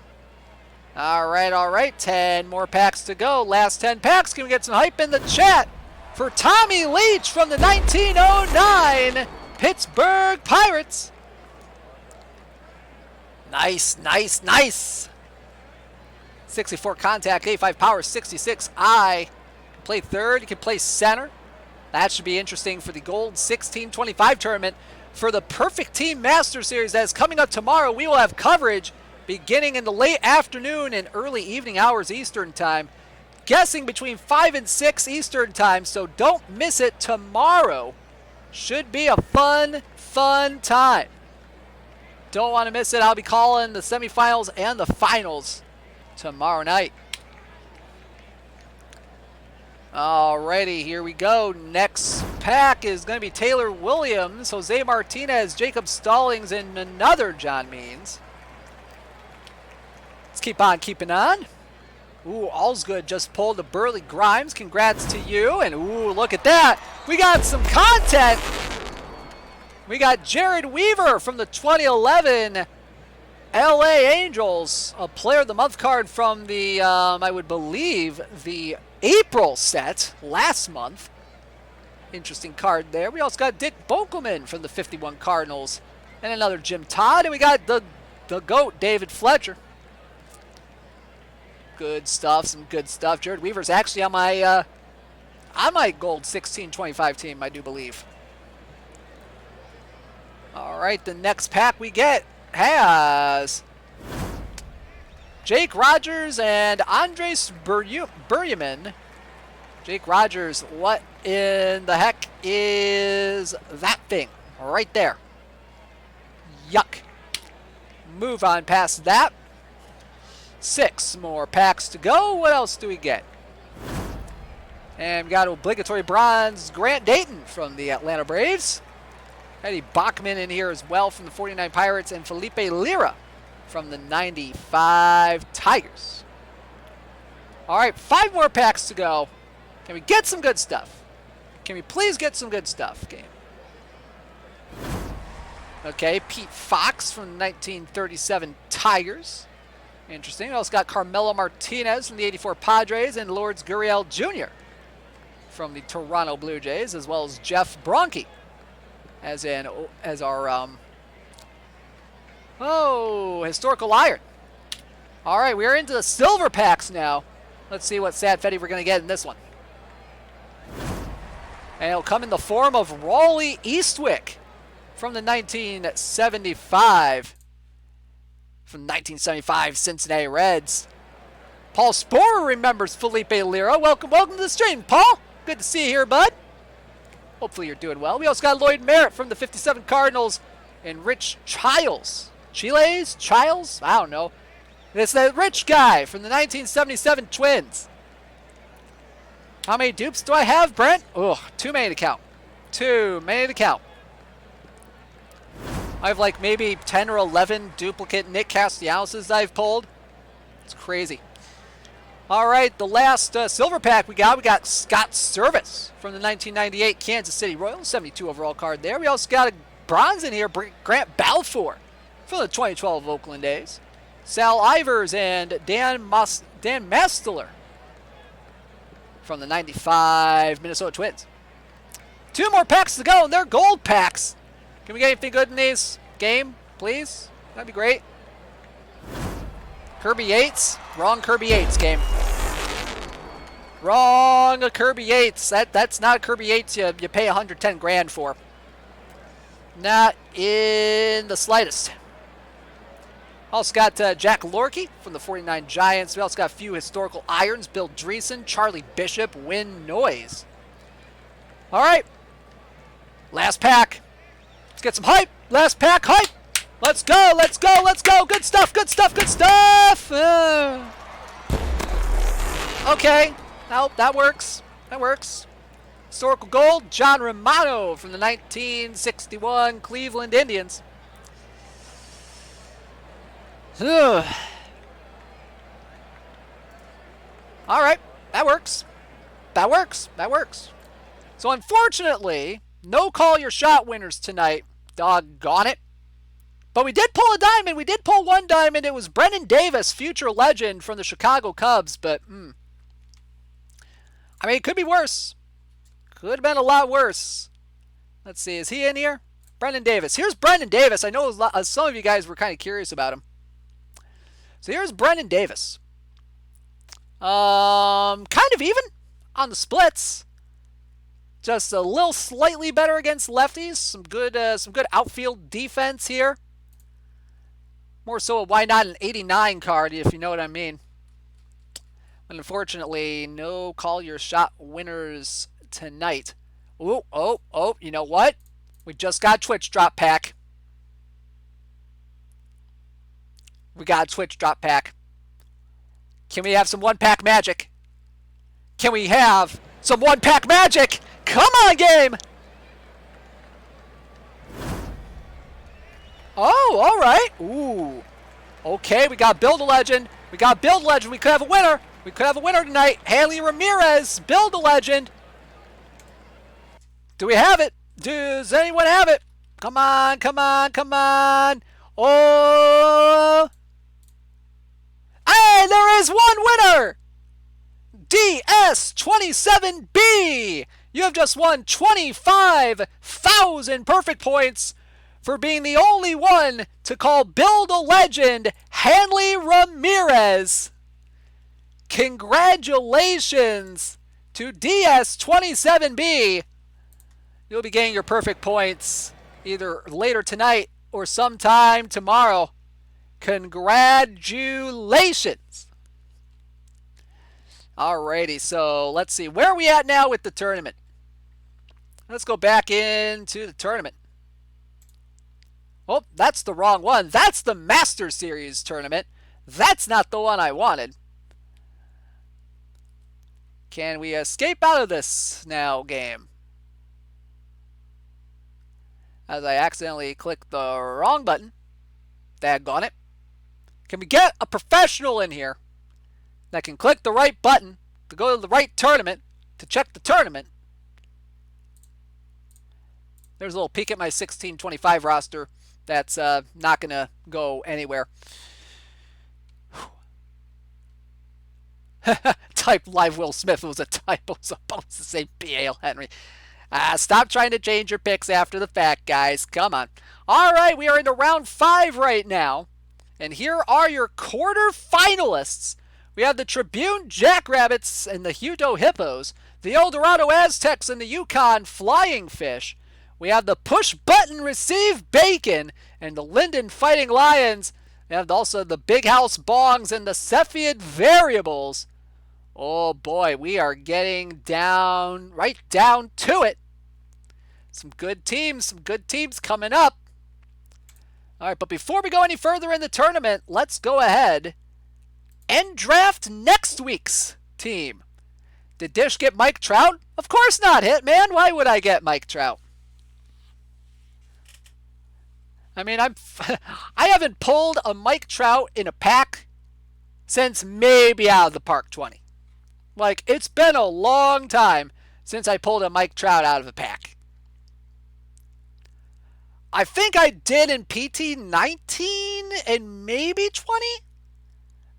All right. 10 more packs to go. Last 10 packs. Can we get some hype in the chat for Tommy Leach from the 1909 Pittsburgh Pirates? Nice. 64 contact, 85 power, 66 eye. You can play third, you can play center. That should be interesting for the Gold 1625 tournament. For the Perfect Team Master Series that is coming up tomorrow, we will have coverage beginning in the late afternoon and early evening hours Eastern Time. Guessing between 5 and 6 Eastern Time, so don't miss it tomorrow. Should be a fun time. Don't want to miss it. I'll be calling the semifinals and the finals tomorrow night. Alrighty, here we go. Next pack is going to be Taylor Williams, Jose Martinez, Jacob Stallings, and another John Means. Let's keep on keeping on. Ooh, all's good. Just pulled the Burley Grimes. Congrats to you. And ooh, look at that. We got some content. We got Jared Weaver from the 2011 LA Angels, a Player of the Month card from the, I would believe, the April set last month. Interesting card there. We also got Dick Bokelman from the 51 Cardinals and another Jim Todd. And we got the GOAT, David Fletcher. Good stuff, some good stuff. Jared Weaver's actually on my Gold 1625 team, I do believe. All right, the next pack we get has Jake Rogers and Andres Buryeman. Jake Rogers, what in the heck is that thing right there? Yuck. Move on past that. 6 more packs to go. What else do we get? And we got obligatory bronze Grant Dayton from the Atlanta Braves. Eddie Bachman in here as well from the 49 Pirates, and Felipe Lira from the 95 Tigers. All right, 5 more packs to go. Can we get some good stuff? Can we please get some good stuff, game? Okay, Pete Fox from the 1937 Tigers. Interesting. We also got Carmelo Martinez from the 84 Padres and Lourdes Gurriel Jr. from the Toronto Blue Jays, as well as Jeff Bronke as our historical iron. All right, we are into the silver packs now. Let's see what Sad Fetty we're going to get in this one. And it'll come in the form of Raleigh Eastwick from the 1975 Cincinnati Reds. Paul Sporer remembers Felipe Lira. Welcome to the stream, Paul. Good to see you here, bud. Hopefully you're doing well. We also got Lloyd Merritt from the 57 Cardinals and Rich Childs. Childs? I don't know. It's that rich guy from the 1977 Twins. How many dupes do I have, Brent? Ugh, too many to count. I have like maybe 10 or 11 duplicate Nick Castellanos I've pulled. It's crazy. All right, the last silver pack we got Scott Service from the 1998 Kansas City Royals, 72 overall card there. We also got a bronze in here, Grant Balfour from the 2012 Oakland A's. Sal Ivers and Dan Mastler from the 95 Minnesota Twins. 2 more packs to go, and they're gold packs. Can we get anything good in these? Game, please? That'd be great. Kirby Yates? Wrong Kirby Yates, game. Wrong Kirby Yates. That's not Kirby Yates you pay 110 grand for. Not in the slightest. Also got Jack Lorkey from the 49 Giants. We also got a few historical irons. Bill Dreesen, Charlie Bishop, Win Noise. All right. Last pack. Let's get some hype. Last pack hype. Let's go. Good stuff. Okay. Nope, that works. Historical gold, John Romano from the 1961 Cleveland Indians. All right, that works. So unfortunately, no call your shot winners tonight. Doggone it. But we did pull a diamond. We did pull one diamond. It was Brennan Davis, future legend from the Chicago Cubs. But, I mean, it could be worse. Could have been a lot worse. Let's see. Is he in here? Brennan Davis. Here's Brennan Davis. I know some of you guys were kind of curious about him. So here's Brennan Davis. Kind of even on the splits. Just a little slightly better against lefties. Some good outfield defense here. More so a why not an 89 card, if you know what I mean. But unfortunately, no call your shot winners tonight. Oh, you know what? We just got Twitch drop pack. We got a Twitch drop pack. Can we have some one-pack magic? Can we have some one-pack magic? Come on, game! Oh, all right. Ooh. Okay, we got Build a Legend. We got Build a Legend. We could have a winner. We could have a winner tonight. Hanley Ramirez, Build a Legend. Do we have it? Does anyone have it? Come on, come on, come on. Oh. Hey, there is one winner. DS27B. You have just won 25,000 perfect points for being the only one to call Build a Legend Hanley Ramirez. Congratulations to DS27B. You'll be getting your perfect points either later tonight or sometime tomorrow. Congratulations. Alrighty, so let's see. Where are we at now with the tournament? Let's go back into the tournament. Oh, that's the wrong one. That's the Master Series tournament. That's not the one I wanted. Can we escape out of this now, game? As I accidentally clicked the wrong button. Daggone it. Can we get a professional in here that can click the right button to go to the right tournament to check the tournament? There's a little peek at my 1625 roster that's not going to go anywhere. Type live Will Smith. It was a typo. Supposed to say B.A.L. Henry. Stop trying to change your picks after the fact, guys. Come on. All right, we are into round 5 right now. And here are your quarterfinalists. We have the Tribune Jackrabbits and the Hutto Hippos, the Eldorado Aztecs and the Yukon Flying Fish. We have the Push Button Receive Bacon and the Linden Fighting Lions. We have also the Big House Bongs and the Cepheid Variables. Oh boy, we are getting down, right down to it. Some good teams coming up. All right, but before we go any further in the tournament, let's go ahead and draft next week's team. Did Dish get Mike Trout? Of course not, Hitman. Why would I get Mike Trout? I mean, I haven't pulled a Mike Trout in a pack since maybe Out of the Park 20. Like, it's been a long time since I pulled a Mike Trout out of a pack. I think I did in PT 19 and maybe 20,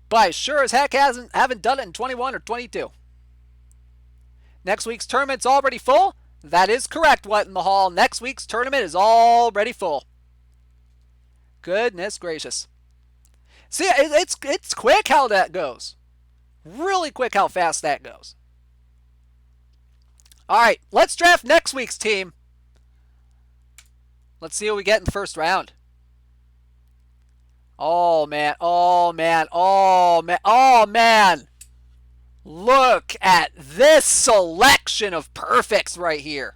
but I sure as heck haven't done it in 21 or 22. Next week's tournament's already full. That is correct, What in the Hall. Next week's tournament is already full. Goodness gracious. See, it's quick how that goes. Really quick how fast that goes. All right, let's draft next week's team. Let's see what we get in the first round. Oh, man. Oh, man. Oh, man. Oh, man. Look at this selection of perfects right here.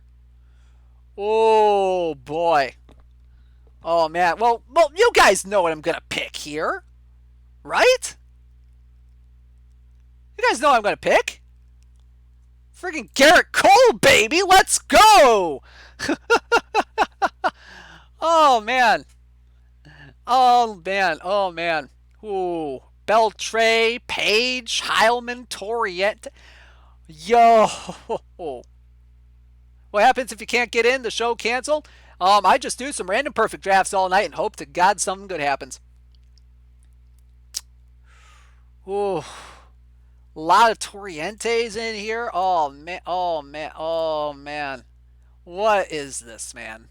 Oh, boy. Oh, man. Well, you guys know what I'm going to pick here. Right? You guys know what I'm going to pick. Friggin' Garrett Cole, baby. Let's go. Oh, man. Oh, man. Oh, man. Ooh. Beltre, Page, Heilman, Torriente. Yo. What happens if you can't get in? The show canceled? I just do some random perfect drafts all night and hope to God something good happens. Ooh. A lot of Torientes in here. Oh, man. Oh, man. Oh, man. What is this, man?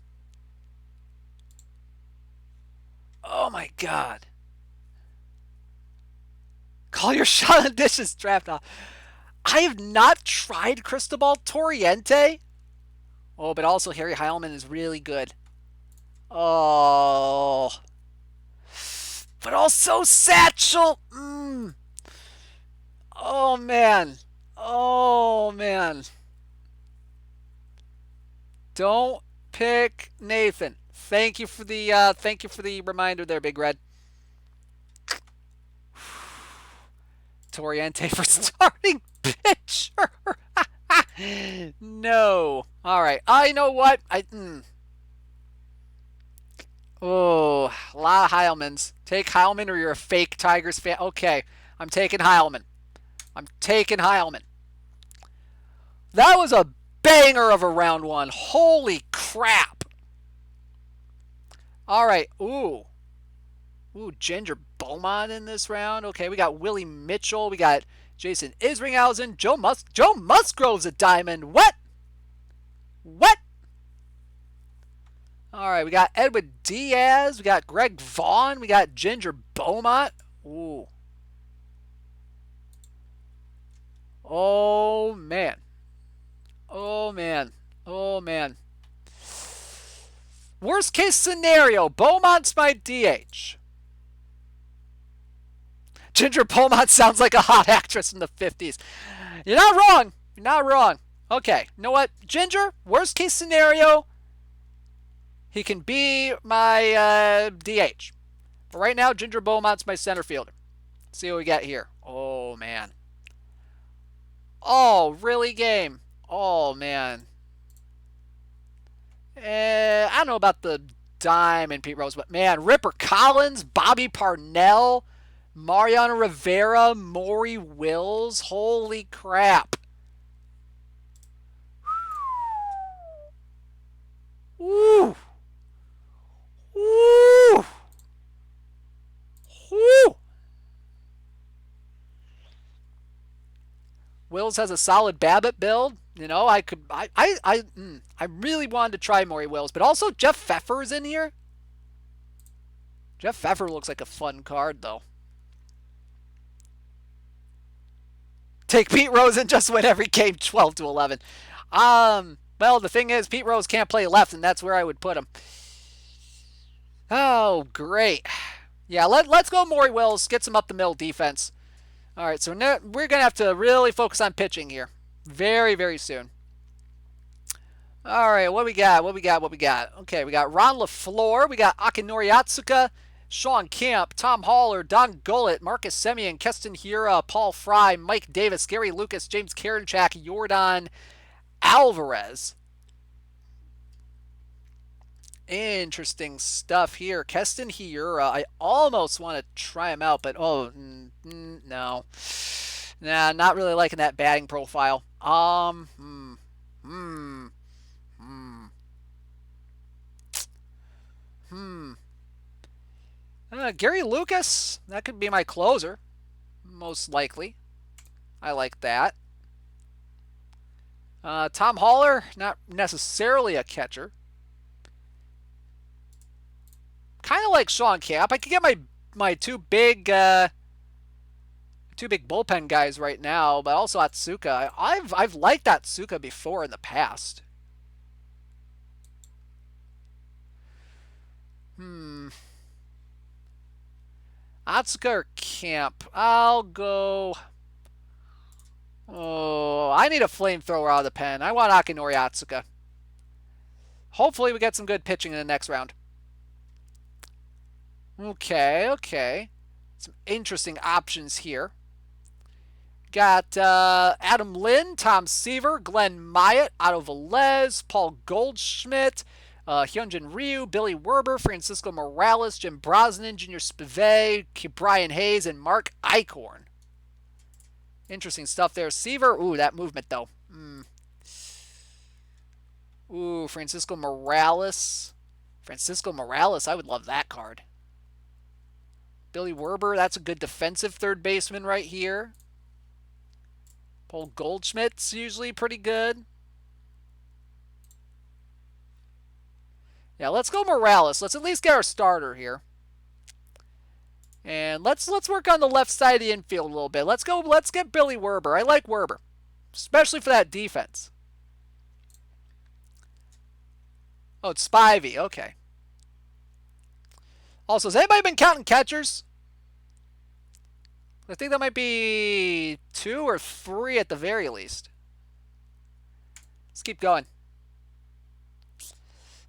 Oh, my God. Call your shot on dishes draft now. I have not tried Cristobal Toriente. Oh, but also Harry Heilman is really good. Oh. But also Satchel. Oh, man. Oh, man. Don't pick Nathan. Thank you for the reminder there, Big Red. Toriente for starting pitcher. No. All right. I know what. Oh, a lot of Heilmans. Take Heilman or you're a fake Tigers fan. Okay. I'm taking Heilman. That was a banger of a round one. Holy crap. All right. Ooh, Ginger Beaumont in this round. Okay, we got Willie Mitchell. We got Jason Isringhausen. Joe Musgrove's a diamond. What? All right, we got Edwin Diaz. We got Greg Vaughn. We got Ginger Beaumont. Ooh. Oh, man. Worst case scenario, Beaumont's my DH. Ginger Beaumont sounds like a hot actress in the 50s. You're not wrong. Okay, you know what? Ginger, worst case scenario, he can be my DH. But right now, Ginger Beaumont's my center fielder. Let's see what we got here. Oh, man. Oh, really, game? Oh, man. I don't know about the Diamond Pete Rose, but man, Ripper Collins, Bobby Parnell, Mariano Rivera, Maury Wills. Holy crap. Woo. Woo. Woo. Wills has a solid Babbitt build. You know, I really wanted to try Maury Wills, but also Jeff Pfeffer's in here. Jeff Pfeffer looks like a fun card, though. Take Pete Rose and just win every game 12-11. Well, the thing is, Pete Rose can't play left, and that's where I would put him. Oh, great. Yeah, let's go Maury Wills. Get some up-the-middle defense. All right, so we're going to have to really focus on pitching here. Very, very soon. All right, what we got? Okay, we got Ron LaFleur. We got Akinori Atsuka, Sean Kemp, Tom Haller, Don Gullett, Marcus Semien, Keston Hiura, Paul Fry, Mike Davis, Gary Lucas, James Karinchak, Yordan Alvarez. Interesting stuff here. Keston Hiura, I almost want to try him out, but no. Nah, not really liking that batting profile. Gary Lucas, that could be my closer, most likely. I like that. Tom Haller, not necessarily a catcher. Kind of like Sean Kemp. I could get my two big bullpen guys right now, but also Atsuka. I've liked Atsuka before in the past. Atsuka or Kemp? I'll go. Oh, I need a flamethrower out of the pen. I want Akinori Atsuka. Hopefully we get some good pitching in the next round. Okay. Some interesting options here. Got Adam Lynn, Tom Seaver, Glenn Myatt, Otto Velez, Paul Goldschmidt, Hyunjin Ryu, Billy Werber, Francisco Morales, Jim Brosnan, Junior Spivey, Brian Hayes, and Mark Eichhorn. Interesting stuff there. Seaver, ooh, that movement though. Ooh, Francisco Morales. Francisco Morales, I would love that card. Billy Werber, that's a good defensive third baseman right here. Paul Goldschmidt's usually pretty good. Yeah, let's go Morales. Let's at least get our starter here. And let's work on the left side of the infield a little bit. Let's get Billy Werber. I like Werber, especially for that defense. Oh, it's Spivey. Okay. Also, has anybody been counting catchers? I think that might be 2 or 3 at the very least. Let's keep going.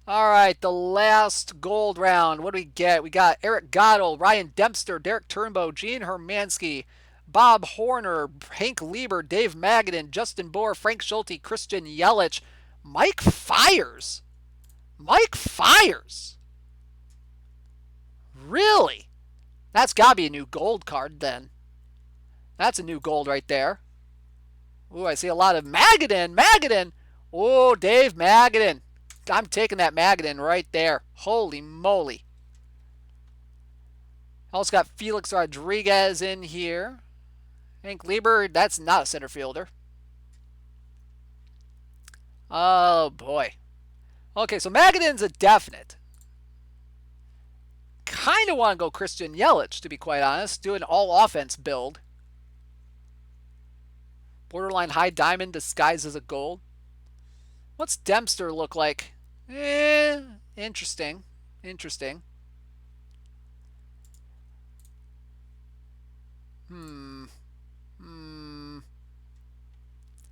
All right, the last gold round. What do we get? We got Eric Goddell, Ryan Dempster, Derek Turnbow, Gene Hermansky, Bob Horner, Hank Lieber, Dave Magadan, Justin Bohr, Frank Schulte, Christian Yelich, Mike Fiers. Mike Fiers. Really? That's got to be a new gold card then. That's a new gold right there. Ooh, I see a lot of Magadan. Magadan. Oh, Dave Magadan. I'm taking that Magadan right there. Holy moly. Also got Felix Rodriguez in here. Hank Lieber, that's not a center fielder. Oh, boy. Okay, so Magadan's a definite. Kind of want to go Christian Yelich, to be quite honest. Do an all-offense build. Borderline high diamond disguised as a gold. What's Dempster look like? Interesting. Interesting.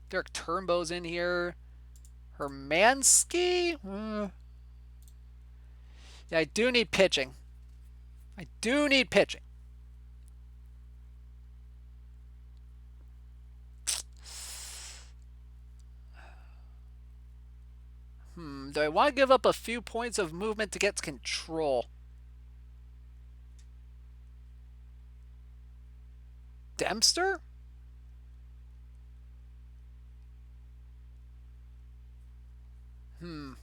Derek Turnbow's in here. Hermansky? Yeah, I do need pitching. I do need pitching. Do I want to give up a few points of movement to get control? Dempster? I'm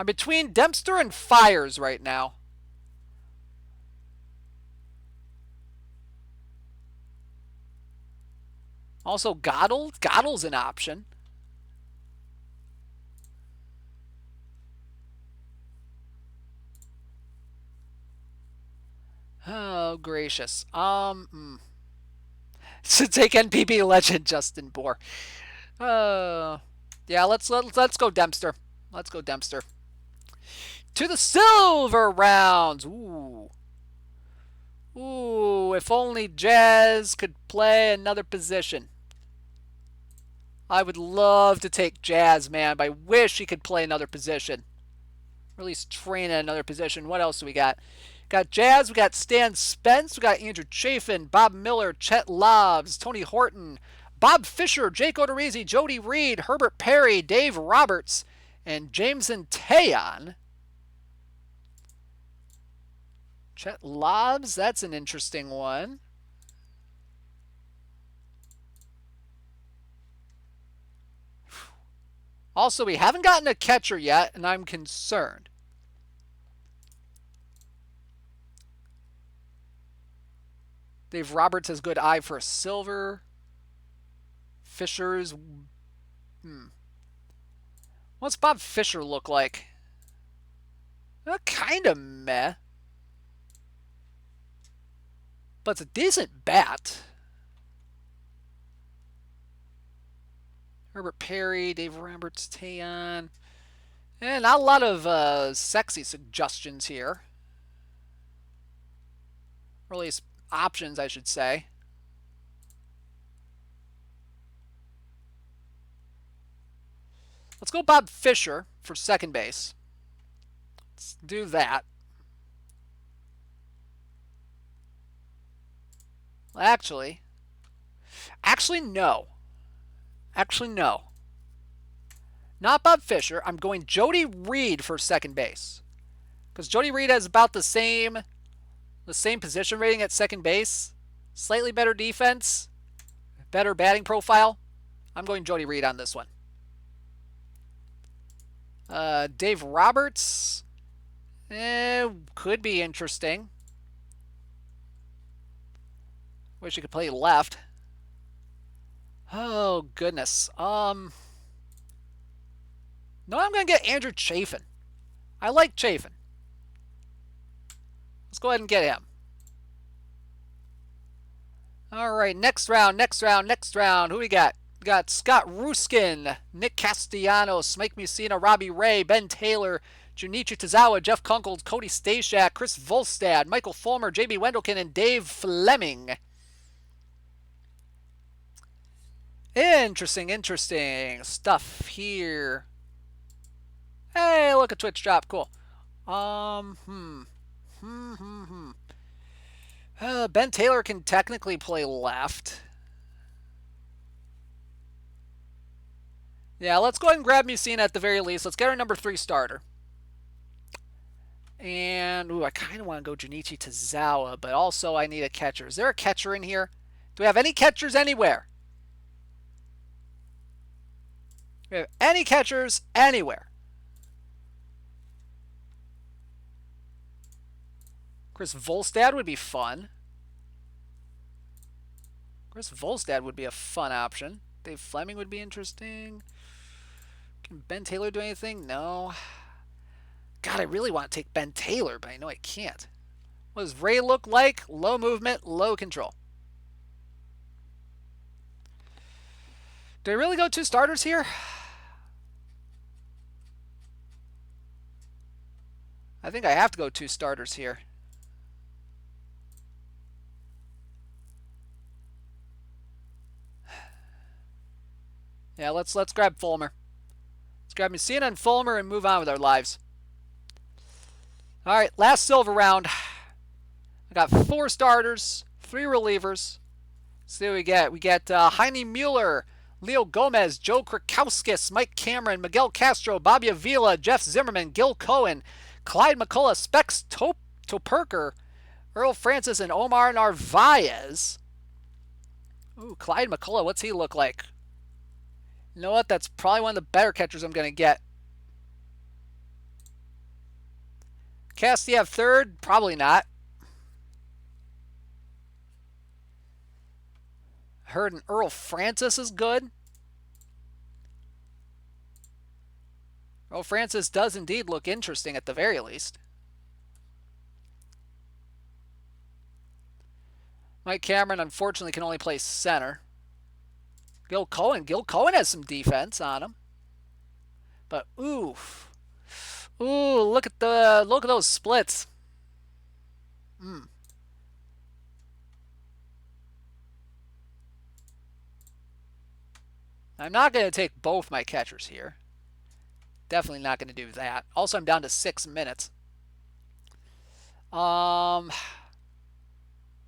between Dempster and Fiers right now. Also, Goddell. Goddell's an option. Oh, gracious. To take NPB legend Justin Bohr. Yeah, let's go Dempster. Let's go Dempster. To the silver rounds. Ooh. Ooh, if only Jazz could play another position. I would love to take Jazz, man, but I wish he could play another position. Or at least train at another position. What else do we got? Got Jazz, we got Stan Spence, we got Andrew Chafin, Bob Miller, Chet Lobbs, Tony Horton, Bob Fisher, Jake Odorizzi, Jody Reed, Herbert Perry, Dave Roberts, and Jameson Taillon. Chet Lobbs, that's an interesting one. Also, we haven't gotten a catcher yet, and I'm concerned. Dave Roberts has good eye for a silver. Fisher's... What's Bob Fisher look like? Kind of meh. But it's a decent bat. Herbert Perry, Dave Roberts, Taillon. And not a lot of sexy suggestions here. Or at least options, I should say. Let's go Bob Fisher for second base. Let's do that. Actually, no. Actually, no. Not Bob Fisher. I'm going Jody Reed for second base. Because Jody Reed has about the same position rating at second base. Slightly better defense. Better batting profile. I'm going Jody Reed on this one. Dave Roberts. Could be interesting. Wish you could play left. Oh, goodness. No, I'm going to get Andrew Chafin. I like Chafin. Let's go ahead and get him. All right, next round. Who we got? We got Scott Ruskin, Nick Castellanos, Mike Musina, Robbie Ray, Ben Taylor, Junichi Tozawa, Jeff Kunkel, Cody Stashak, Chris Volstad, Michael Fulmer, JB Wendelken, and Dave Fleming. Interesting stuff here. Hey, look at Twitch drop. Cool. Ben Taylor can technically play left. Yeah, let's go ahead and grab Musina at the very least. Let's get our number 3 starter. And, I kind of want to go Junichi Tozawa, but also I need a catcher. Is there a catcher in here? Do we have any catchers anywhere? Do we have any catchers anywhere? Chris Volstad would be fun. Chris Volstad would be a fun option. Dave Fleming would be interesting. Can Ben Taylor do anything? No. God, I really want to take Ben Taylor, but I know I can't. What does Ray look like? Low movement, low control. Do I really go 2 starters here? I think I have to go 2 starters here. Yeah, let's grab Fulmer. Let's grab Musina and Fulmer and move on with our lives. All right, last silver round. I got 4 starters, 3 relievers. Let's see what we get. We get Heine Mueller, Leo Gomez, Joe Krakowskis, Mike Cameron, Miguel Castro, Bobby Avila, Jeff Zimmerman, Gil Cohen, Clyde McCullough, Specs Toperker, Earl Francis, and Omar Narvaez. Ooh, Clyde McCullough, what's he look like? You know what? That's probably one of the better catchers I'm going to get. Kastiev third? Probably not. Heard an Earl Francis is good. Earl Francis does indeed look interesting at the very least. Mike Cameron, unfortunately, can only play center. Gil Cohen has some defense on him. But oof. Ooh, look at those splits. I'm not going to take both my catchers here. Definitely not going to do that. Also, I'm down to 6 minutes.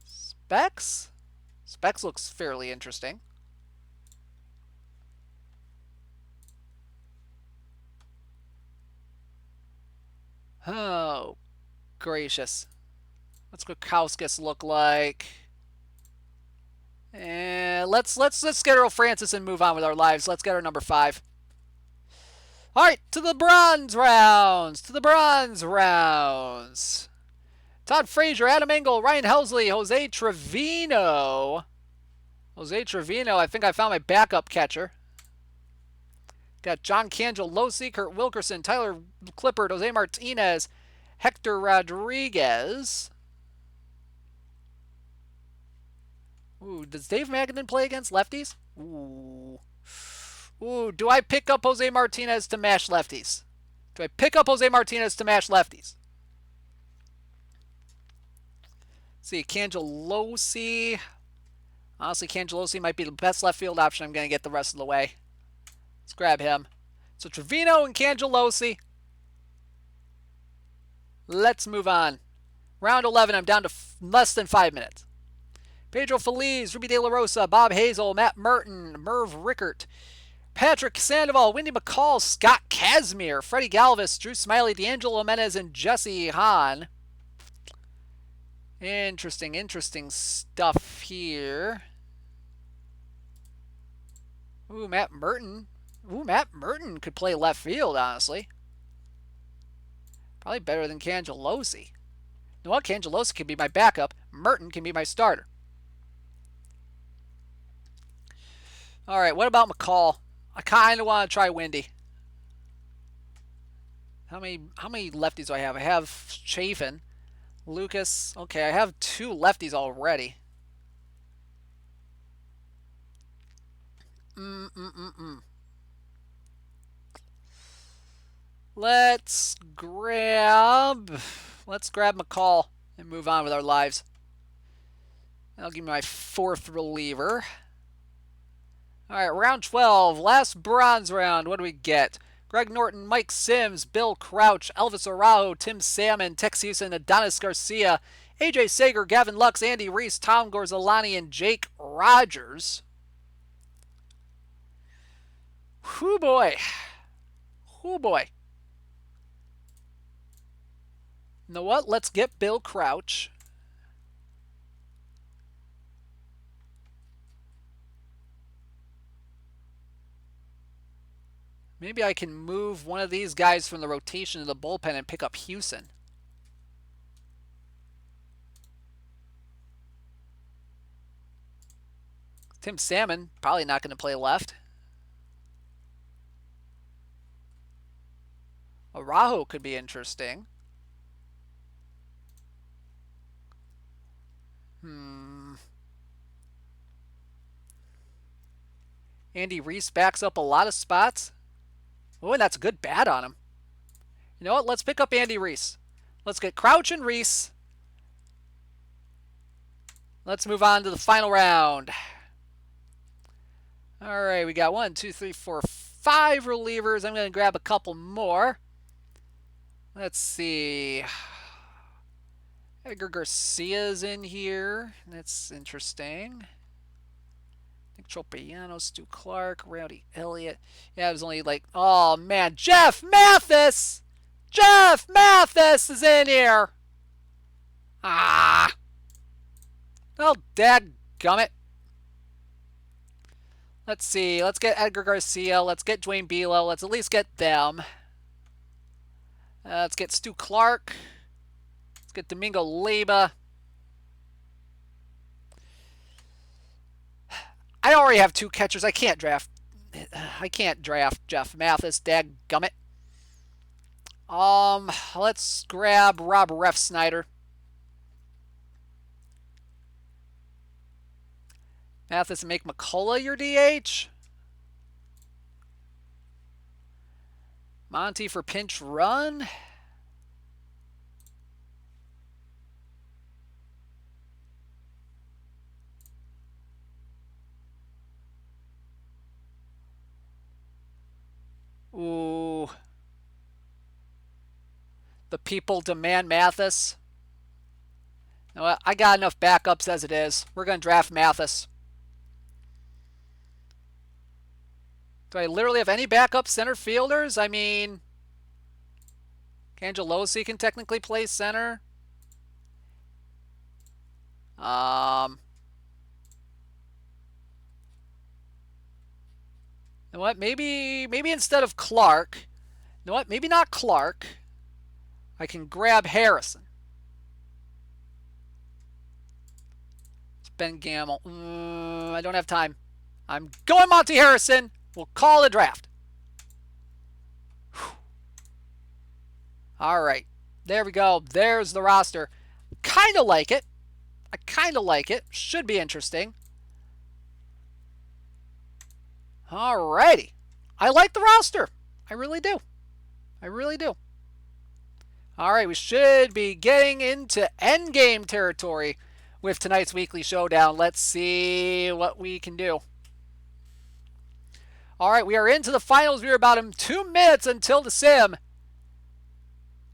Specs? Specs looks fairly interesting. Oh, gracious. What's Krakowskis look like? And let's get Earl Francis and move on with our lives. Let's get our number 5. All right, to the bronze rounds. Todd Frazier, Adam Engel, Ryan Helsley, Jose Trevino. I think I found my backup catcher. Got John Cangelosi, Kurt Wilkerson, Tyler Clippard, Jose Martinez, Hector Rodriguez. Ooh, does Dave Magadan play against lefties? Ooh, do I pick up Jose Martinez to mash lefties? See, Cangelosi. Honestly, Cangelosi might be the best left field option I'm going to get the rest of the way. Let's grab him. So Trevino and Cangelosi. Let's move on. Round 11, I'm down to less than 5 minutes. Pedro Feliz, Ruby De La Rosa, Bob Hazel, Matt Merton, Merv Rickert, Patrick Sandoval, Wendy McCall, Scott Kazmir, Freddie Galvis, Drew Smiley, D'Angelo Menez, and Jesse Hahn. Interesting stuff here. Ooh, Matt Merton. Matt Merton could play left field, honestly. Probably better than Cangelosi. You know what? Cangelosi can be my backup. Merton can be my starter. All right, what about McCall? I kind of want to try Windy. How many lefties do I have? I have Chafin, Lucas. Okay, I have 2 lefties already. Let's grab McCall and move on with our lives. That'll give me my 4th reliever. All right, round 12, last bronze round. What do we get? Greg Norton, Mike Sims, Bill Crouch, Elvis Araujo, Tim Salmon, Tex Houston, Adonis Garcia, AJ Sager, Gavin Lux, Andy Reese, Tom Gorzolani, and Jake Rogers. Whoo boy. Whoo boy. You know what? Let's get Bill Crouch. Maybe I can move one of these guys from the rotation to the bullpen and pick up Houston. Tim Salmon, probably not going to play left. Araujo could be interesting. Andy Reese backs up a lot of spots. Oh, and that's a good bat on him. You know what? Let's pick up Andy Reese. Let's get Crouch and Reese. Let's move on to the final round. All right, we got 1, 2, 3, 4, 5 relievers. I'm going to grab a couple more. Let's see. Edgar Garcia's in here. That's interesting. Nick Tropiano, Stu Clark, Rowdy Elliott. Yeah, it was only like, oh man, Jeff Mathis! Jeff Mathis is in here! Ah! Oh, dadgummit. Let's see. Let's get Edgar Garcia. Let's get Dwayne Belo. Let's at least get them. Let's get Stu Clark. Let's get Domingo Leyba. I already have 2 catchers. I can't draft Jeff Mathis. Dadgummit. Let's grab Rob Refsnyder. Mathis and make McCullough your DH. Monty for pinch run. Ooh. The people demand Mathis. You know what? I got enough backups as it is. We're going to draft Mathis. Do I literally have any backup center fielders? I mean, Cangelosi can technically play center. You know what? Maybe instead of Clark, you know what? Maybe not Clark. I can grab Harrison. It's Ben Gamble. I don't have time. I'm going Monty Harrison. We'll call a draft. Whew. All right. There we go. There's the roster. Kind of like it. I kind of like it. Should be interesting. All righty. I like the roster. I really do. I really do. All right. We should be getting into endgame territory with tonight's weekly showdown. Let's see what we can do. All right, we are into the finals. We are about 2 minutes until the sim.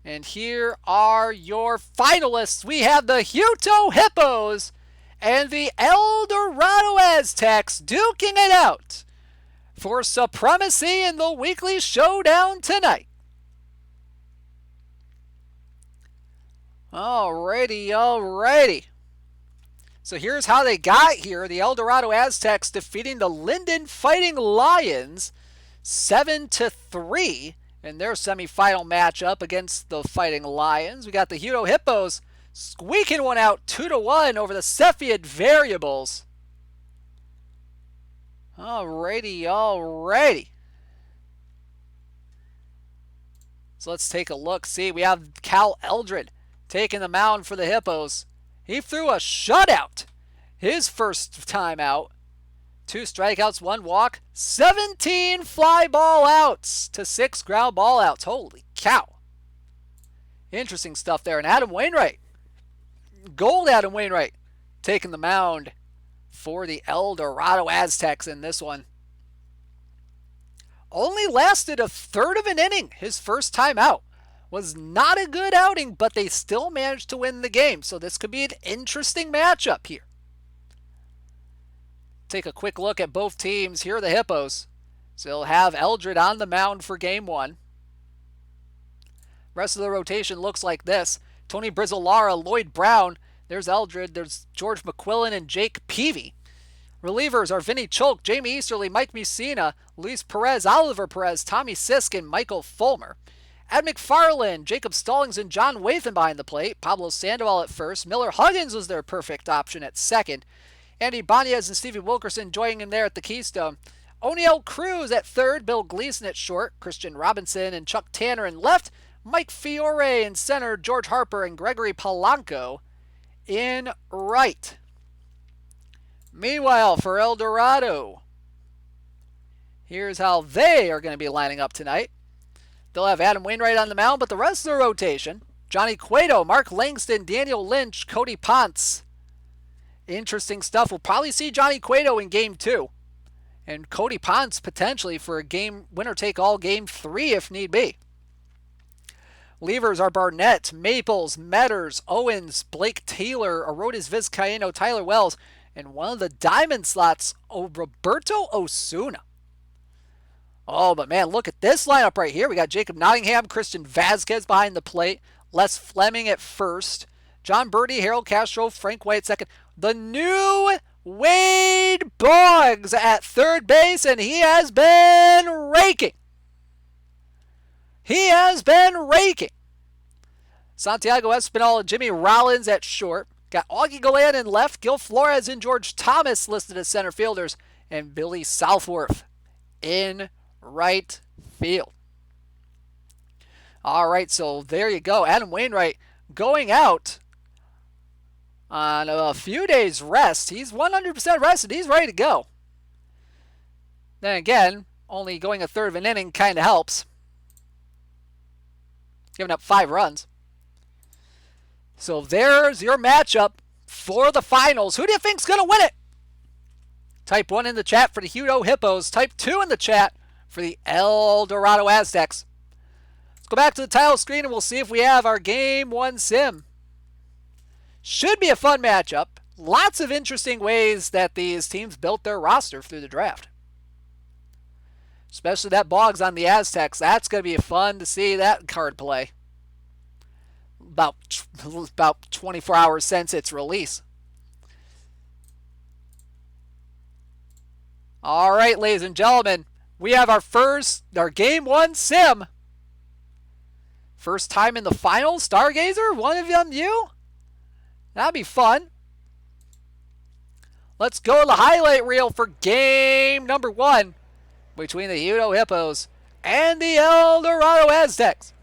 And here are your finalists. We have the Hutto Hippos and the El Dorado Aztecs duking it out for supremacy in the weekly showdown tonight. Alrighty, alrighty. So here's how they got here. The El Dorado Aztecs defeating the Linden Fighting Lions 7-3 in their semifinal matchup against the Fighting Lions. We got the Hutto Hippos squeaking one out 2-1 over the Cepheid Variables. Alrighty. So let's take a look. See, we have Cal Eldred taking the mound for the Hippos. He threw a shutout his first time out. 2 strikeouts, 1 walk, 17 fly ball outs to 6 ground ball outs. Holy cow. Interesting stuff there. And Adam Wainwright, gold Adam Wainwright, taking the mound for the El Dorado Aztecs in this one. Only lasted a third of an inning his first time out. Was not a good outing, but they still managed to win the game. So this could be an interesting matchup here. Take a quick look at both teams. Here are the Hippos. So they'll have Eldred on the mound for game 1. Rest of the rotation looks like this. Tony Brizzolara, Lloyd Brown. There's Eldred. There's George McQuillan and Jake Peavy. Relievers are Vinny Cholk, Jamie Easterly, Mike Mussina, Luis Perez, Oliver Perez, Tommy Sisk, and Michael Fulmer. Ed McFarland, Jacob Stallings, and John Wathan behind the plate. Pablo Sandoval at first. Miller Huggins was their perfect option at second. Andy Banez and Stevie Wilkerson joining him there at the Keystone. O'Neill Cruz at third. Bill Gleason at short. Christian Robinson and Chuck Tanner in left. Mike Fiore in center. George Harper and Gregory Polanco in right. Meanwhile, for El Dorado, here's how they are going to be lining up tonight. They'll have Adam Wainwright on the mound, but the rest of the rotation, Johnny Cueto, Mark Langston, Daniel Lynch, Cody Ponce. Interesting stuff. We'll probably see Johnny Cueto in game 2. And Cody Ponce potentially for a game winner-take-all game 3 if need be. Levers are Barnett, Maples, Metters, Owens, Blake Taylor, Arodys Vizcaíno, Tyler Wells, and one of the diamond slots, Roberto Osuna. Oh, but man, look at this lineup right here. We got Jacob Nottingham, Christian Vasquez behind the plate, Les Fleming at first, John Birdie, Harold Castro, Frank White second. The new Wade Boggs at third base, and he has been raking. Santiago Espinal and Jimmy Rollins at short. Got Augie Galan in left, Gil Flores and George Thomas listed as center fielders, and Billy Southworth in right field. All right, so there you go. Adam Wainwright going out on a few days rest. He's 100% rested. He's ready to go. Then again, only going a third of an inning kind of helps. Giving up 5 runs. So there's your matchup for the finals. Who do you think's going to win it? Type 1 in the chat for the Hutto Hippos. Type 2 in the chat for the El Dorado Aztecs. Let's go back to the title screen and we'll see if we have our Game 1 sim. Should be a fun matchup. Lots of interesting ways that these teams built their roster through the draft. Especially that Boggs on the Aztecs. That's going to be fun to see that card play. About 24 hours since its release. All right, ladies and gentlemen, we have our Game 1 sim. First time in the finals, Stargazer? One of them, you? That'd be fun. Let's go to the highlight reel for game number 1 between the Hutto Hippos and the El Dorado Aztecs.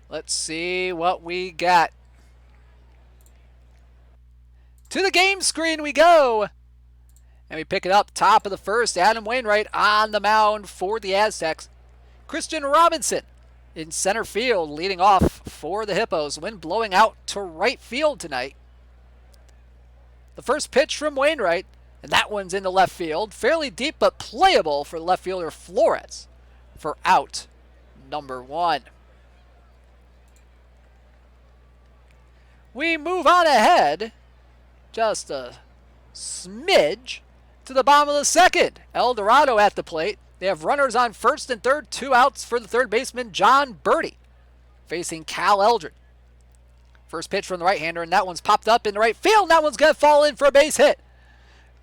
Let's see what we got. To the game screen we go. And we pick it up top of the first. Adam Wainwright on the mound for the Aztecs. Christian Robinson in center field leading off for the Hippos. Wind blowing out to right field tonight. The first pitch from Wainwright, and that one's into left field. Fairly deep but playable for left fielder Flores for out number 1. We move on ahead just a smidge to the bottom of the second. El Dorado at the plate. They have runners on first and third, 2 outs for the third baseman, John Birdie, facing Cal Eldred. First pitch from the right-hander, and that one's popped up in the right field. And that one's going to fall in for a base hit.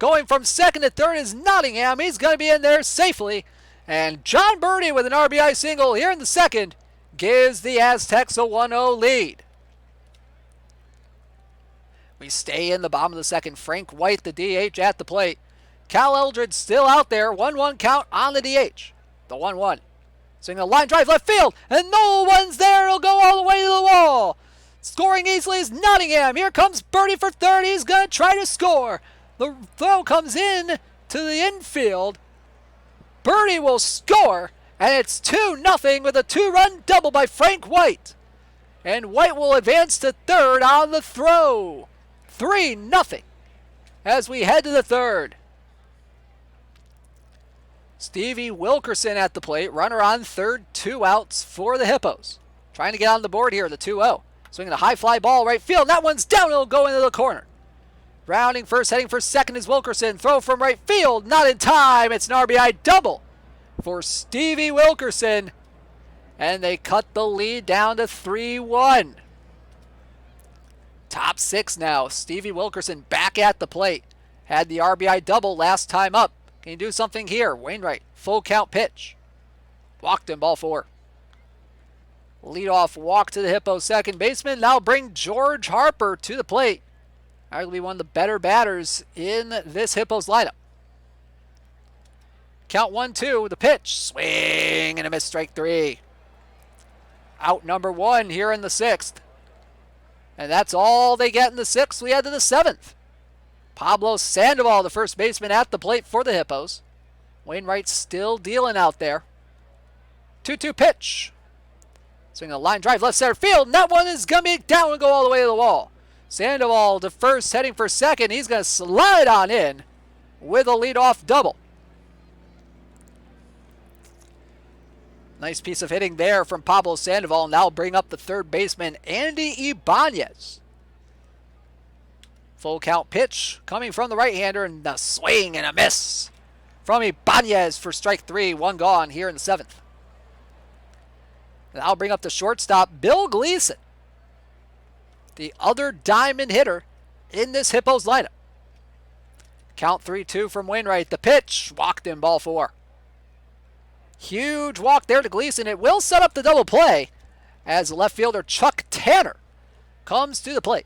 Going from second to third is Nottingham. He's going to be in there safely. And John Birdie with an RBI single here in the second gives the Aztecs a 1-0 lead. We stay in the bottom of the second. Frank White, the DH, at the plate. Cal Eldred still out there. 1-1 count on the DH. The 1-1. Swinging a line drive left field, and no one's there. It'll go all the way to the wall. Scoring easily is Nottingham. Here comes Birdie for third. He's going to try to score. The throw comes in to the infield. Birdie will score, and it's 2-0 with a 2-run double by Frank White. And White will advance to third on the throw. 3-0 as we head to the third. Stevie Wilkerson at the plate. Runner on third, 2 outs for the Hippos. Trying to get on the board here, the 2-0. Swinging a high fly ball right field. That one's down. It'll go into the corner. Rounding first, heading for second is Wilkerson. Throw from right field. Not in time. It's an RBI double for Stevie Wilkerson. And they cut the lead down to 3-1. Top 6 now. Stevie Wilkerson back at the plate. Had the RBI double last time up. Can you do something here? Wainwright, full count pitch. Walked him, ball 4. Leadoff walk to the Hippo second baseman. Now bring George Harper to the plate. Arguably one of the better batters in this Hippos lineup. Count 1-2, the pitch. Swing and a miss, strike 3. Out number 1 here in the 6th. And that's all they get in the 6th. We head to the 7th. Pablo Sandoval, the first baseman, at the plate for the Hippos. Wainwright still dealing out there. 2-2 pitch. Swing a line drive left center field, and that one is going to be down and go all the way to the wall. Sandoval to first, heading for second. He's going to slide on in with a leadoff double. Nice piece of hitting there from Pablo Sandoval. Now bring up the third baseman, Andy Ibanez. Full count pitch coming from the right-hander, and a swing and a miss from Ibanez for strike 3. 1 gone here in the 7th. And I'll bring up the shortstop, Bill Gleason, the other diamond hitter in this Hippos lineup. Count 3-2 from Wainwright. The pitch, walked in, ball 4. Huge walk there to Gleason. It will set up the double play as left fielder Chuck Tanner comes to the plate.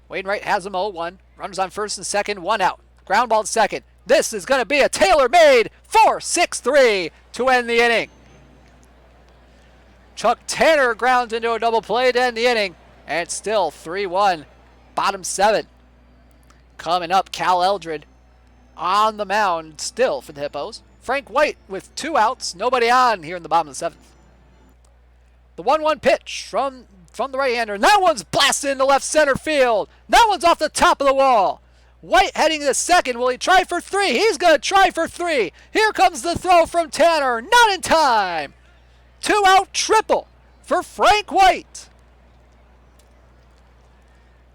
Wainwright has him 0-1. Runners on first and second, 1 out. Ground ball to second. This is going to be a tailor-made 4-6-3 to end the inning. Chuck Tanner grounds into a double play to end the inning. And it's still 3-1. Bottom 7. Coming up, Cal Eldred on the mound still for the Hippos. Frank White with 2 outs. Nobody on here in the bottom of the 7th. The 1-1 pitch from the right-hander. And that one's blasted into left center field. That one's off the top of the wall. White heading to second. Will he try for 3? He's going to try for 3. Here comes the throw from Tanner. Not in time. 2-out triple for Frank White.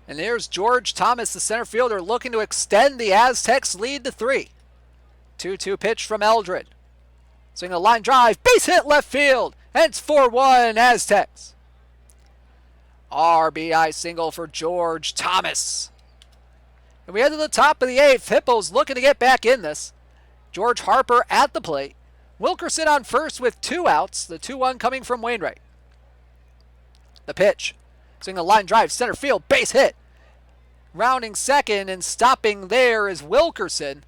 And there's George Thomas, the center fielder, looking to extend the Aztecs' lead to 3. 2-2 pitch from Eldred. Swing a line drive, base hit left field, and it's 4-1 Aztecs. RBI single for George Thomas. And we head to the top of the 8th. Hippos looking to get back in this. George Harper at the plate. Wilkerson on first with 2 outs. The 2-1 coming from Wainwright. The pitch. Swing a line drive, center field, base hit. Rounding second and stopping there is Wilkerson.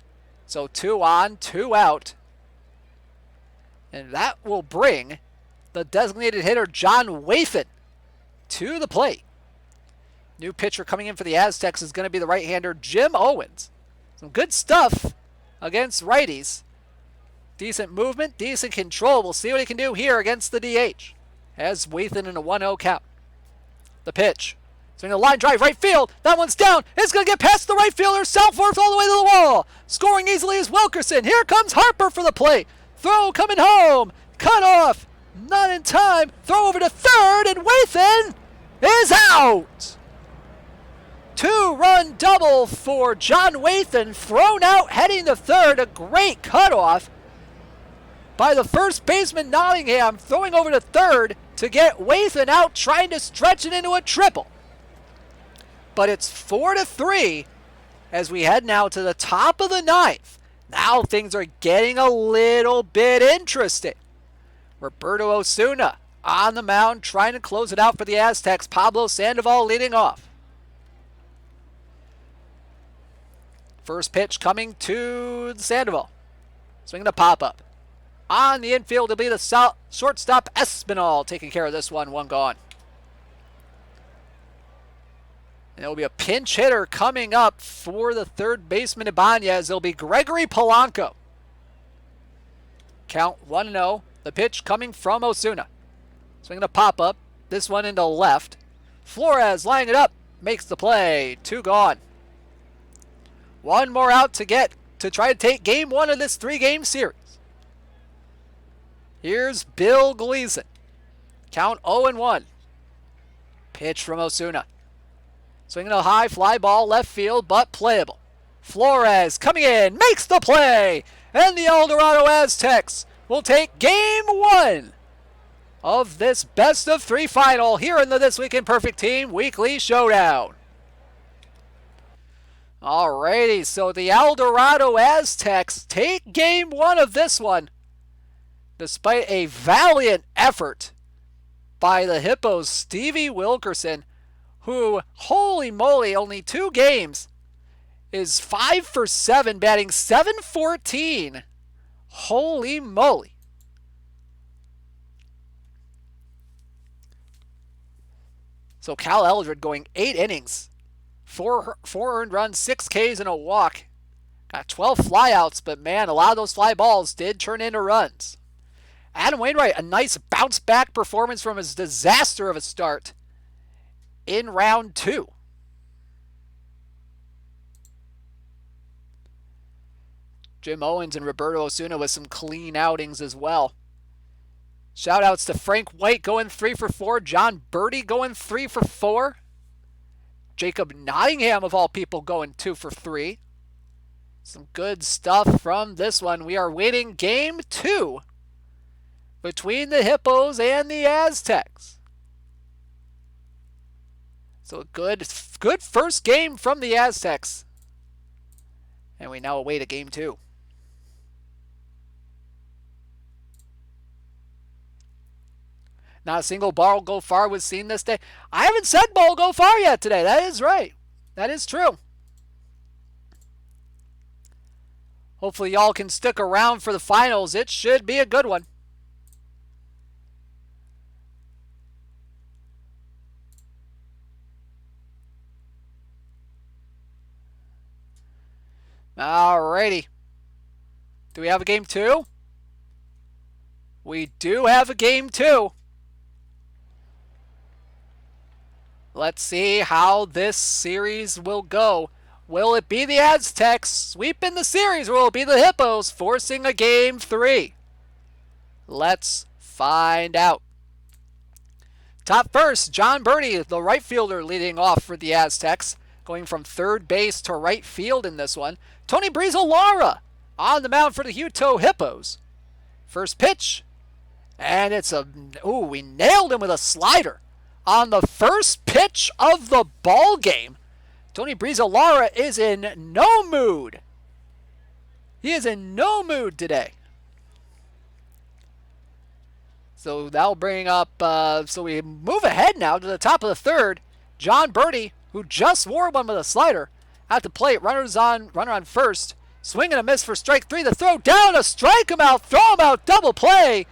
So 2 on, 2 out. And that will bring the designated hitter John Wathan to the plate. New pitcher coming in for the Aztecs is going to be the right-hander Jim Owens. Some good stuff against righties. Decent movement, decent control. We'll see what he can do here against the DH. Has Wathan in a 1-0 count. The pitch. Swing a line drive right field. That one's down. It's going to get past the right fielder. Southworth all the way to the wall. Scoring easily is Wilkerson. Here comes Harper for the plate. Throw coming home. Cut off. Not in time. Throw over to third, and Wathan is out. 2-run double for John Wathan. Thrown out heading to third. A great cutoff by the first baseman Nottingham. Throwing over to third to get Wathan out, trying to stretch it into a triple. But it's 4-3 as we head now to the top of the 9th. Now things are getting a little bit interesting. Roberto Osuna on the mound trying to close it out for the Aztecs. Pablo Sandoval leading off. First pitch coming to Sandoval. Swinging a pop-up. On the infield will be the shortstop Espinal taking care of this one. One gone. And it will be a pinch hitter coming up for the third baseman Ibanez. It'll be Gregory Polanco. Count 1-0. The pitch coming from Osuna. Swinging a pop-up. This one into left. Flores lining it up. Makes the play. 2 gone. One more out to get to try to take game 1 of this 3-game series. Here's Bill Gleason. Count 0-1. Pitch from Osuna. Swinging a high fly ball left field, but playable. Flores coming in, makes the play, and the El Dorado Aztecs will take game 1 of this best of 3 final here in the This Week in Perfect Team Weekly Showdown. Alrighty, so the El Dorado Aztecs take game 1 of this one, despite a valiant effort by the Hippos' Stevie Wilkerson, who, holy moly, only 2 games, is 5 for 7, batting .714. Holy moly. So Cal Eldred going 8 innings, 4 earned runs, 6 Ks and a walk. Got 12 flyouts, but man, a lot of those fly balls did turn into runs. Adam Wainwright, a nice bounce back performance from his disaster of a start in round 2. Jim Owens and Roberto Osuna with some clean outings as well. Shoutouts to Frank White going 3 for 4. John Birdie going 3 for 4. Jacob Nottingham, of all people, going 2 for 3. Some good stuff from this one. We are waiting game 2 between the Hippos and the Aztecs. So a good first game from the Aztecs. And we now await a game 2. Not a single ball go far was seen this day. I haven't said ball go far yet today. That is right. That is true. Hopefully y'all can stick around for the finals. It should be a good one. Alrighty. Do we have a game 2? We do have a game 2. Let's see how this series will go. Will it be the Aztecs sweeping the series, or will it be the Hippos forcing a game 3? Let's find out. Top first, John Birdie, the right fielder, leading off for the Aztecs, going from third base to right field in this one. Tony Brizolara on the mound for the Hutto Hippos. First pitch, and it's we nailed him with a slider. On the first pitch of the ball game, Tony Brizolara is in no mood. He is in no mood today. So that'll bring up, so we move ahead now to the top of the third. John Birdie, who just wore one with a slider, at the plate, runner on first. Swing and a miss for strike 3. The throw down, a strike him out, throw him out, double play.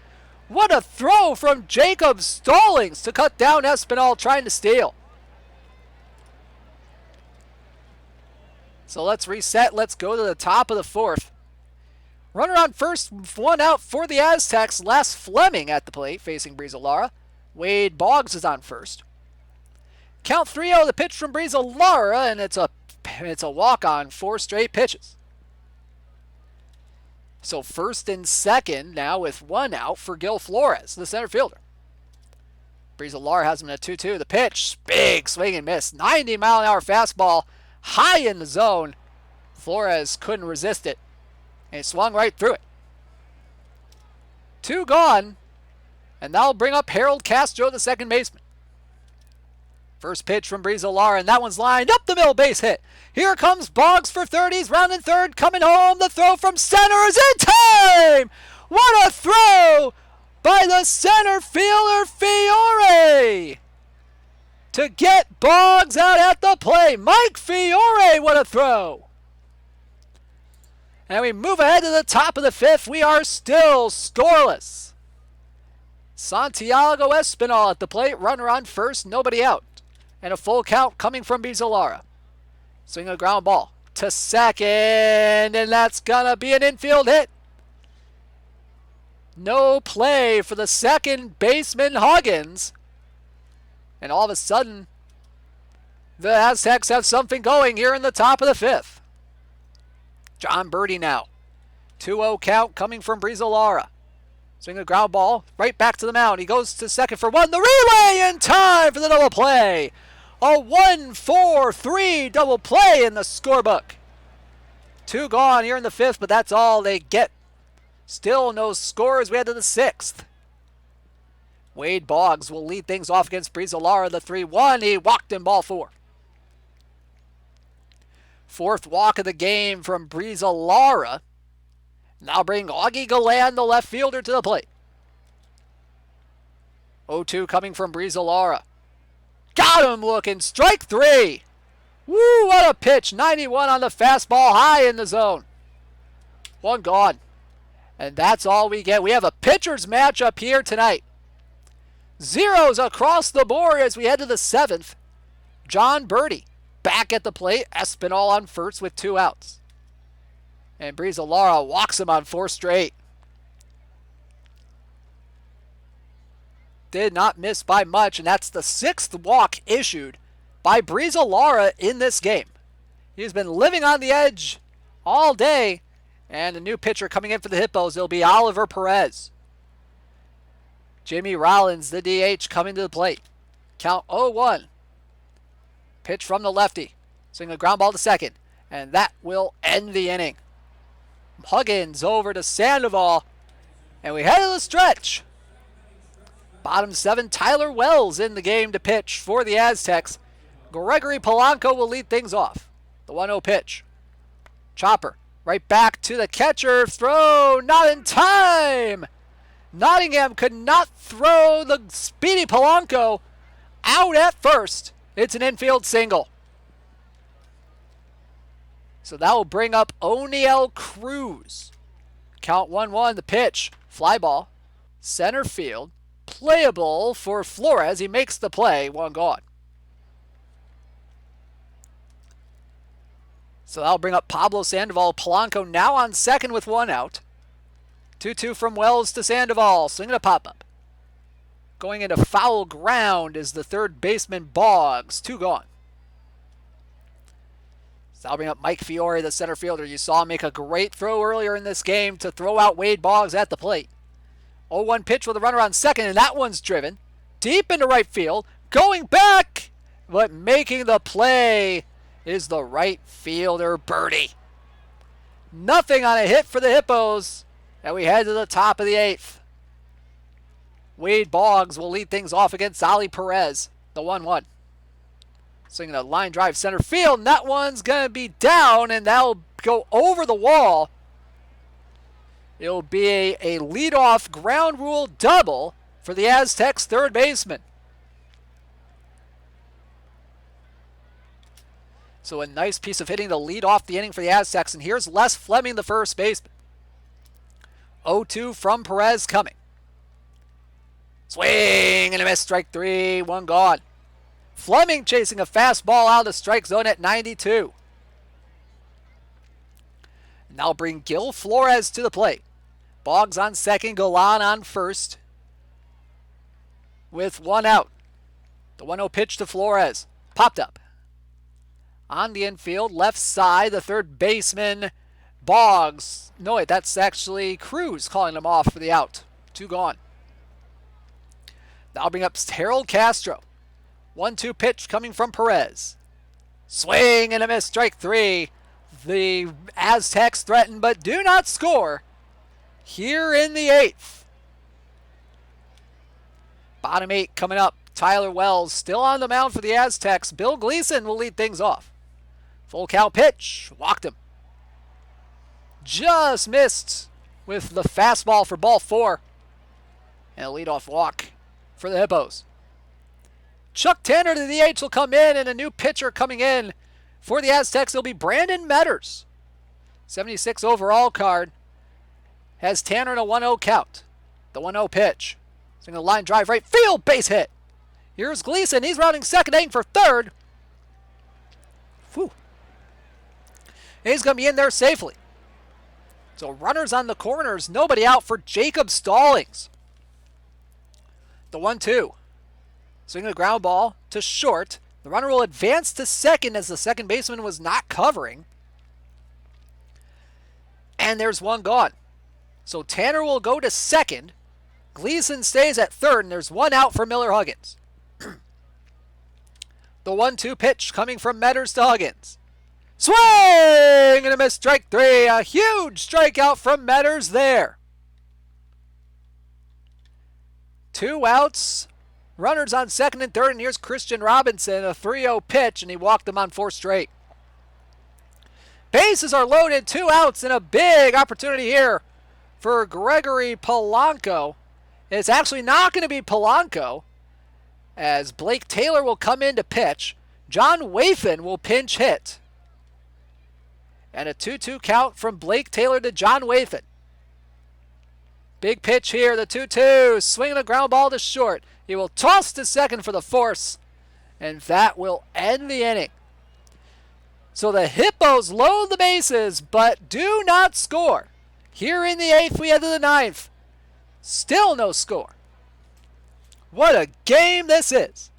What a throw from Jacob Stallings to cut down Espinal trying to steal. So let's reset. Let's go to the top of the 4th. Runner on first, 1 out for the Aztecs. Les Fleming at the plate facing Brizolara. Wade Boggs is on first. Count 3-0, the pitch from Brizolara, and it's a walk on 4 straight pitches. So first and second now with 1 out for Gil Flores, the center fielder. Brizolara has him in a 2-2. The pitch, big swing and miss. 90-mile-an-hour fastball, high in the zone. Flores couldn't resist it, and he swung right through it. 2 gone, and that'll bring up Harold Castro, the second baseman. First pitch from Brizolara, and that one's lined up the middle, base hit. Here comes Boggs for third. He's rounding third, coming home. The throw from center is in time! What a throw by the center fielder, Fiore! To get Boggs out at the plate. Mike Fiore, what a throw! And we move ahead to the top of the fifth. We are still scoreless. Santiago Espinal at the plate. Runner on first, nobody out. And a full count coming from Brizolara. Swing a ground ball to second, and that's going to be an infield hit. No play for the second baseman, Huggins. And all of a sudden, the Aztecs have something going here in the top of the fifth. John Birdie now. 2-0 count coming from Brizolara. Swing a ground ball right back to the mound. He goes to second for one. The relay in time for the double play. A 1-4-3 double play in the scorebook. 2 gone here in the fifth, but that's all they get. Still no scores. We head to the sixth. Wade Boggs will lead things off against Brizolara. The 3-1. He walked in ball 4. Fourth walk of the game from Brizolara. Now bring Augie Galan, the left fielder, to the plate. 0-2 coming from Brizolara. Got him looking. Strike 3. Woo, what a pitch. 91 on the fastball, high in the zone. 1 gone. And that's all we get. We have a pitcher's matchup here tonight. Zeros across the board as we head to the seventh. John Birdie back at the plate. Espinal on first with 2 outs. And Brizolara walks him on 4 straight. Did not miss by much, and that's the 6th walk issued by Brizolara in this game. He's been living on the edge all day, and a new pitcher coming in for the Hippos. It'll be Oliver Perez. Jimmy Rollins, the DH, coming to the plate. Count 0-1. Pitch from the lefty. Swing a ground ball to second, and that will end the inning. Huggins over to Sandoval, and we head to the stretch. Bottom 7, Tyler Wells in the game to pitch for the Aztecs. Gregory Polanco will lead things off. The 1-0 pitch. Chopper right back to the catcher. Throw not in time. Nottingham could not throw the speedy Polanco out at first. It's an infield single. So that will bring up O'Neal Cruz. Count 1-1, the pitch. Fly ball. Center field. Playable for Flores. He makes the play. 1 gone. So that'll bring up Pablo Sandoval. Polanco now on second with 1 out. 2-2 from Wells to Sandoval. Swinging a pop-up. Going into foul ground is the third baseman Boggs. 2 gone. So that'll bring up Mike Fiore, the center fielder. You saw him make a great throw earlier in this game to throw out Wade Boggs at the plate. 0-1 pitch with a runner on second, and that one's driven deep into right field. Going back, but making the play is the right fielder, Birdie. Nothing on a hit for the Hippos, and we head to the top of the 8th. Wade Boggs will lead things off against Ali Perez, the 1-1. Swinging a line drive center field, and that one's going to be down, and that'll go over the wall. It'll be a leadoff ground rule double for the Aztecs' third baseman. So a nice piece of hitting to lead off the inning for the Aztecs. And here's Les Fleming, the first baseman. 0-2 from Perez coming. Swing and a miss, strike 3, 1 gone. Fleming chasing a fastball out of the strike zone at 92. Now bring Gil Flores to the plate. Boggs on second, Galan on first. With 1 out. The 1-0 pitch to Flores. Popped up. On the infield, left side, the third baseman, Boggs. No, wait, that's actually Cruz calling him off for the out. 2 gone. Now bring up Harold Castro. 1-2 pitch coming from Perez. Swing and a miss, strike 3. The Aztecs threaten but do not score here in the 8th. Bottom 8 coming up. Tyler Wells still on the mound for the Aztecs. Bill Gleason will lead things off. Full count pitch. Walked him. Just missed with the fastball for ball 4. And a leadoff walk for the Hippos. Chuck Tanner, the DH, will come in, and a new pitcher coming in for the Aztecs will be Brandon Metters. 76 overall card. Has Tanner in a 1-0 count. The 1-0 pitch. Swing a line drive right field, base hit. Here's Gleason. He's rounding second, aiming for third. Whew. He's going to be in there safely. So runners on the corners. Nobody out for Jacob Stallings. The 1-2. Swinging a ground ball to short. The runner will advance to second as the second baseman was not covering. And there's one gone. So Tanner will go to second. Gleason stays at third, and there's one out for Miller Huggins. The 1-2 pitch coming from Metters to Huggins. Swing and a miss, strike 3. A huge strikeout from Metters there. 2 outs. Runners on second and third, and here's Christian Robinson, a 3-0 pitch, and he walked them on 4 straight. Bases are loaded, 2 outs, and a big opportunity here for Gregory Polanco. It's actually not going to be Polanco, as Blake Taylor will come in to pitch. John Wafin will pinch hit. And a 2-2 count from Blake Taylor to John Wafin. Big pitch here, the 2-2, swinging a ground ball to short. He will toss to second for the force, and that will end the inning. So the Hippos load the bases, but do not score. Here in the 8th, we head to the 9th. Still no score. What a game this is.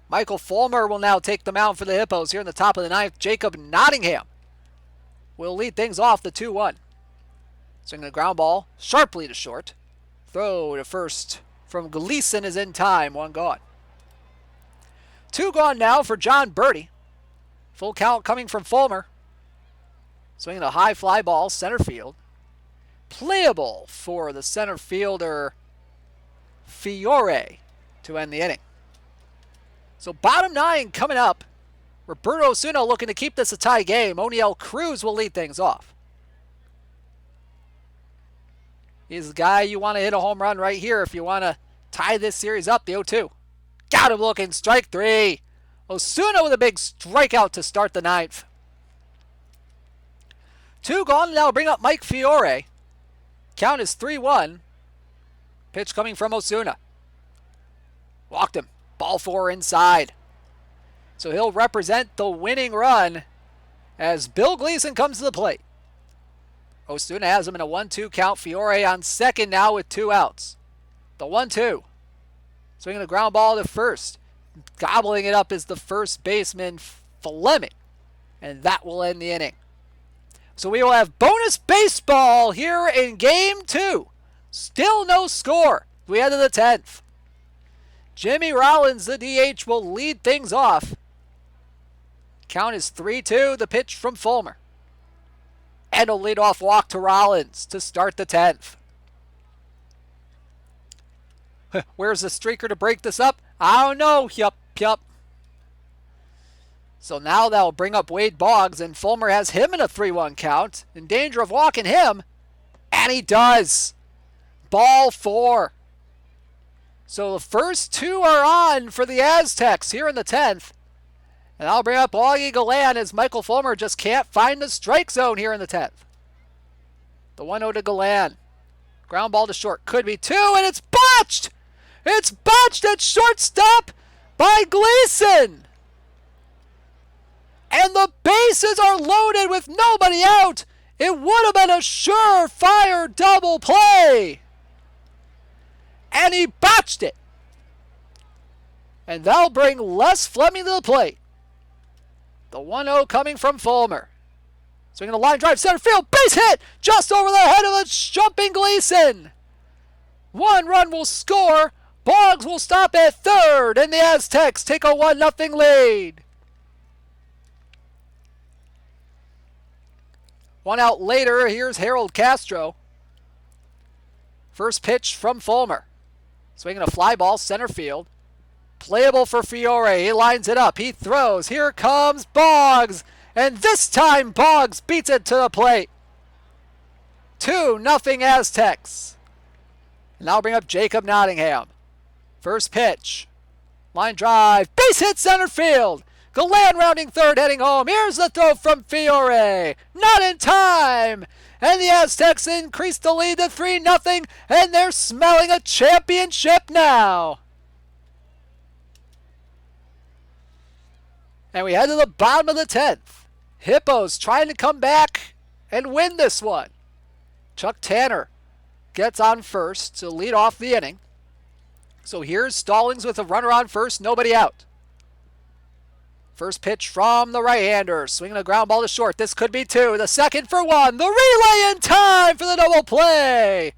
Michael Fulmer will now take the mound for the Hippos here in the top of the 9th. Jacob Nottingham will lead things off, the 2-1. Swinging a ground ball sharply to short. Throw to first from Gleason is in time. 1 gone. 2 gone now for John Birdie. Full count coming from Fulmer. Swinging a high fly ball, center field. Playable for the center fielder Fiore to end the inning. So bottom 9 coming up. Roberto Osuna looking to keep this a tie game. O'Neal Cruz will lead things off. He's the guy you want to hit a home run right here if you want to tie this series up, the 0-2. Got him looking, strike 3. Osuna with a big strikeout to start the 9th. 2 gone, now bring up Mike Fiore. Count is 3-1. Pitch coming from Osuna. Walked him. Ball 4 inside. So he'll represent the winning run as Bill Gleason comes to the plate. Osuna has him in a 1-2 count. Fiore on second now with 2 outs. The 1-2. Swinging a ground ball to first. Gobbling it up is the first baseman, Fleming. And that will end the inning. So we will have bonus baseball here in Game 2. Still no score. We head to the 10th. Jimmy Rollins, the DH, will lead things off. Count is 3-2. The pitch from Fulmer. And a leadoff walk to Rollins to start the 10th. Where's the streaker to break this up? I don't know. Yup. So now that'll bring up Wade Boggs, and Fulmer has him in a 3-1 count. In danger of walking him. And he does. Ball 4. So the first 2 are on for the Aztecs here in the 10th. And I'll bring up Augie Galan as Michael Fulmer just can't find the strike zone here in the 10th. The 1-0 to Galan. Ground ball to short. Could be 2, and it's botched! It's botched at shortstop by Gleason! And the bases are loaded with nobody out! It would have been a surefire double play! And he botched it! And that'll bring Les Fleming to the plate. The 1-0 coming from Fulmer. Swinging a line drive, center field, base hit! Just over the head of a jumping Gleason! 1 run will score. Boggs will stop at third, and the Aztecs take a 1-0 lead. 1 out later, here's Harold Castro. First pitch from Fulmer. Swinging a fly ball, center field. Playable for Fiore. He lines it up. He throws. Here comes Boggs. And this time Boggs beats it to the plate. 2-0 Aztecs. And now bring up Jacob Nottingham. First pitch. Line drive. Base hit center field. Galan rounding third, heading home. Here's the throw from Fiore. Not in time. And the Aztecs increase the lead to 3-0. And they're smelling a championship now. And we head to the bottom of the 10th. Hippos trying to come back and win this one. Chuck Tanner gets on first to lead off the inning. So here's Stallings with a runner on first, nobody out. First pitch from the right-hander. Swinging a ground ball to short. This could be two. The second for one. The relay in time for the double play.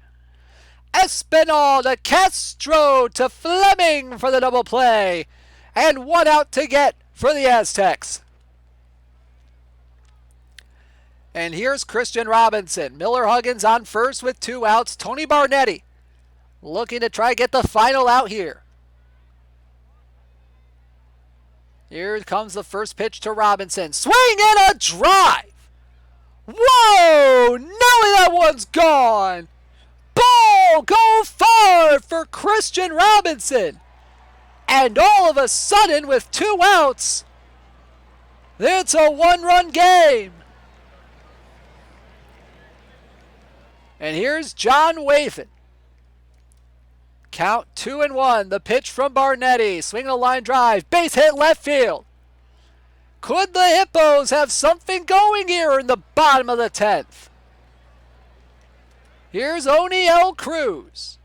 Espinal to Castro to Fleming for the double play. And one out to get for the Aztecs. And here's Christian Robinson. Miller Huggins on first with 2 outs. Tony Barnetti looking to try to get the final out here. Here comes the first pitch to Robinson. Swing and a drive. Whoa! Nelly, that one's gone. Ball go far for Christian Robinson. And all of a sudden, with 2 outs, it's a 1-run game. And here's John Wathan. Count 2-1. The pitch from Barnetti. Swinging a line drive. Base hit left field. Could the Hippos have something going here in the bottom of the 10th? Here's Oniel Cruz.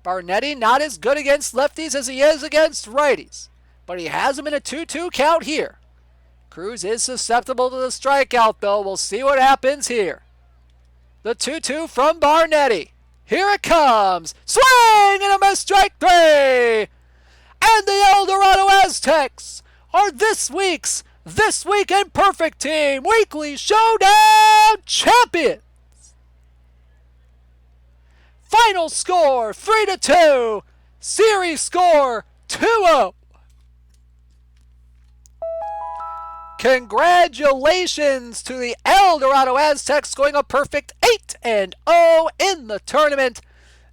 Barnetti not as good against lefties as he is against righties, but he has him in a 2-2 count here. Cruz is susceptible to the strikeout, though. We'll see what happens here. The 2-2 from Barnetti. Here it comes. Swing and a miss, strike 3. And the El Dorado Aztecs are this Weekend Perfect Team Weekly Showdown champions. Final score 3-2. Series score 2-0. Congratulations to the El Dorado Aztecs, going a perfect 8-0 in the tournament.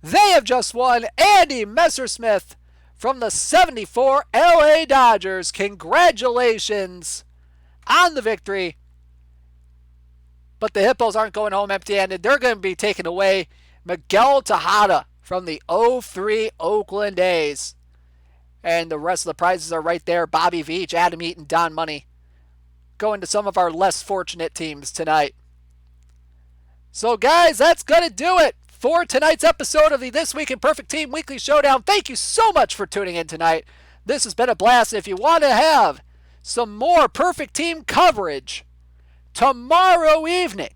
They have just won. Andy Messersmith from the 74 LA Dodgers. Congratulations on the victory. But the Hippos aren't going home empty-handed. They're going to be taking away Miguel Tejada from the 03 Oakland A's. And the rest of the prizes are right there. Bobby Veach, Adam Eaton, Don Money. Going to some of our less fortunate teams tonight. So guys, that's going to do it for tonight's episode of the This Week in Perfect Team Weekly Showdown. Thank you so much for tuning in tonight. This has been a blast. If you want to have some more Perfect Team coverage tomorrow evening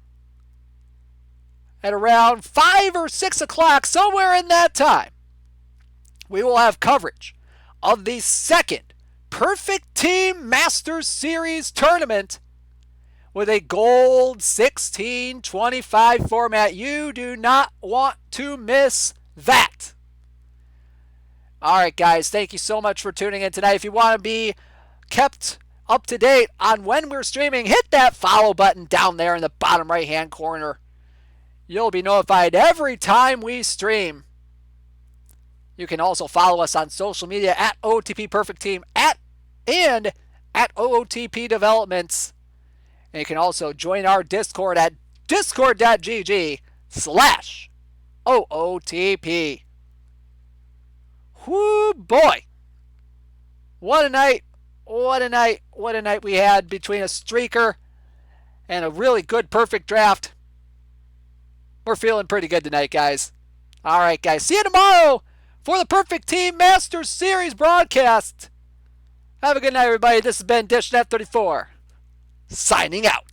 at around 5 or 6 o'clock, somewhere in that time, we will have coverage of the second Perfect Team Masters Series tournament with a gold 16-25 format. You do not want to miss that. All right, guys, thank you so much for tuning in tonight. If you want to be kept up to date on when we're streaming, hit that follow button down there in the bottom right-hand corner. You'll be notified every time we stream. You can also follow us on social media at OOTP Perfect Team and at OOTP Developments. And you can also join our Discord at discord.gg/OOTP. Whoo boy. What a night. What a night. What a night we had between a streaker and a really good perfect draft. We're feeling pretty good tonight, guys. All right, guys. See you tomorrow for the Perfect Team Masters Series broadcast. Have a good night, everybody. This has been Dishnet 34, signing out.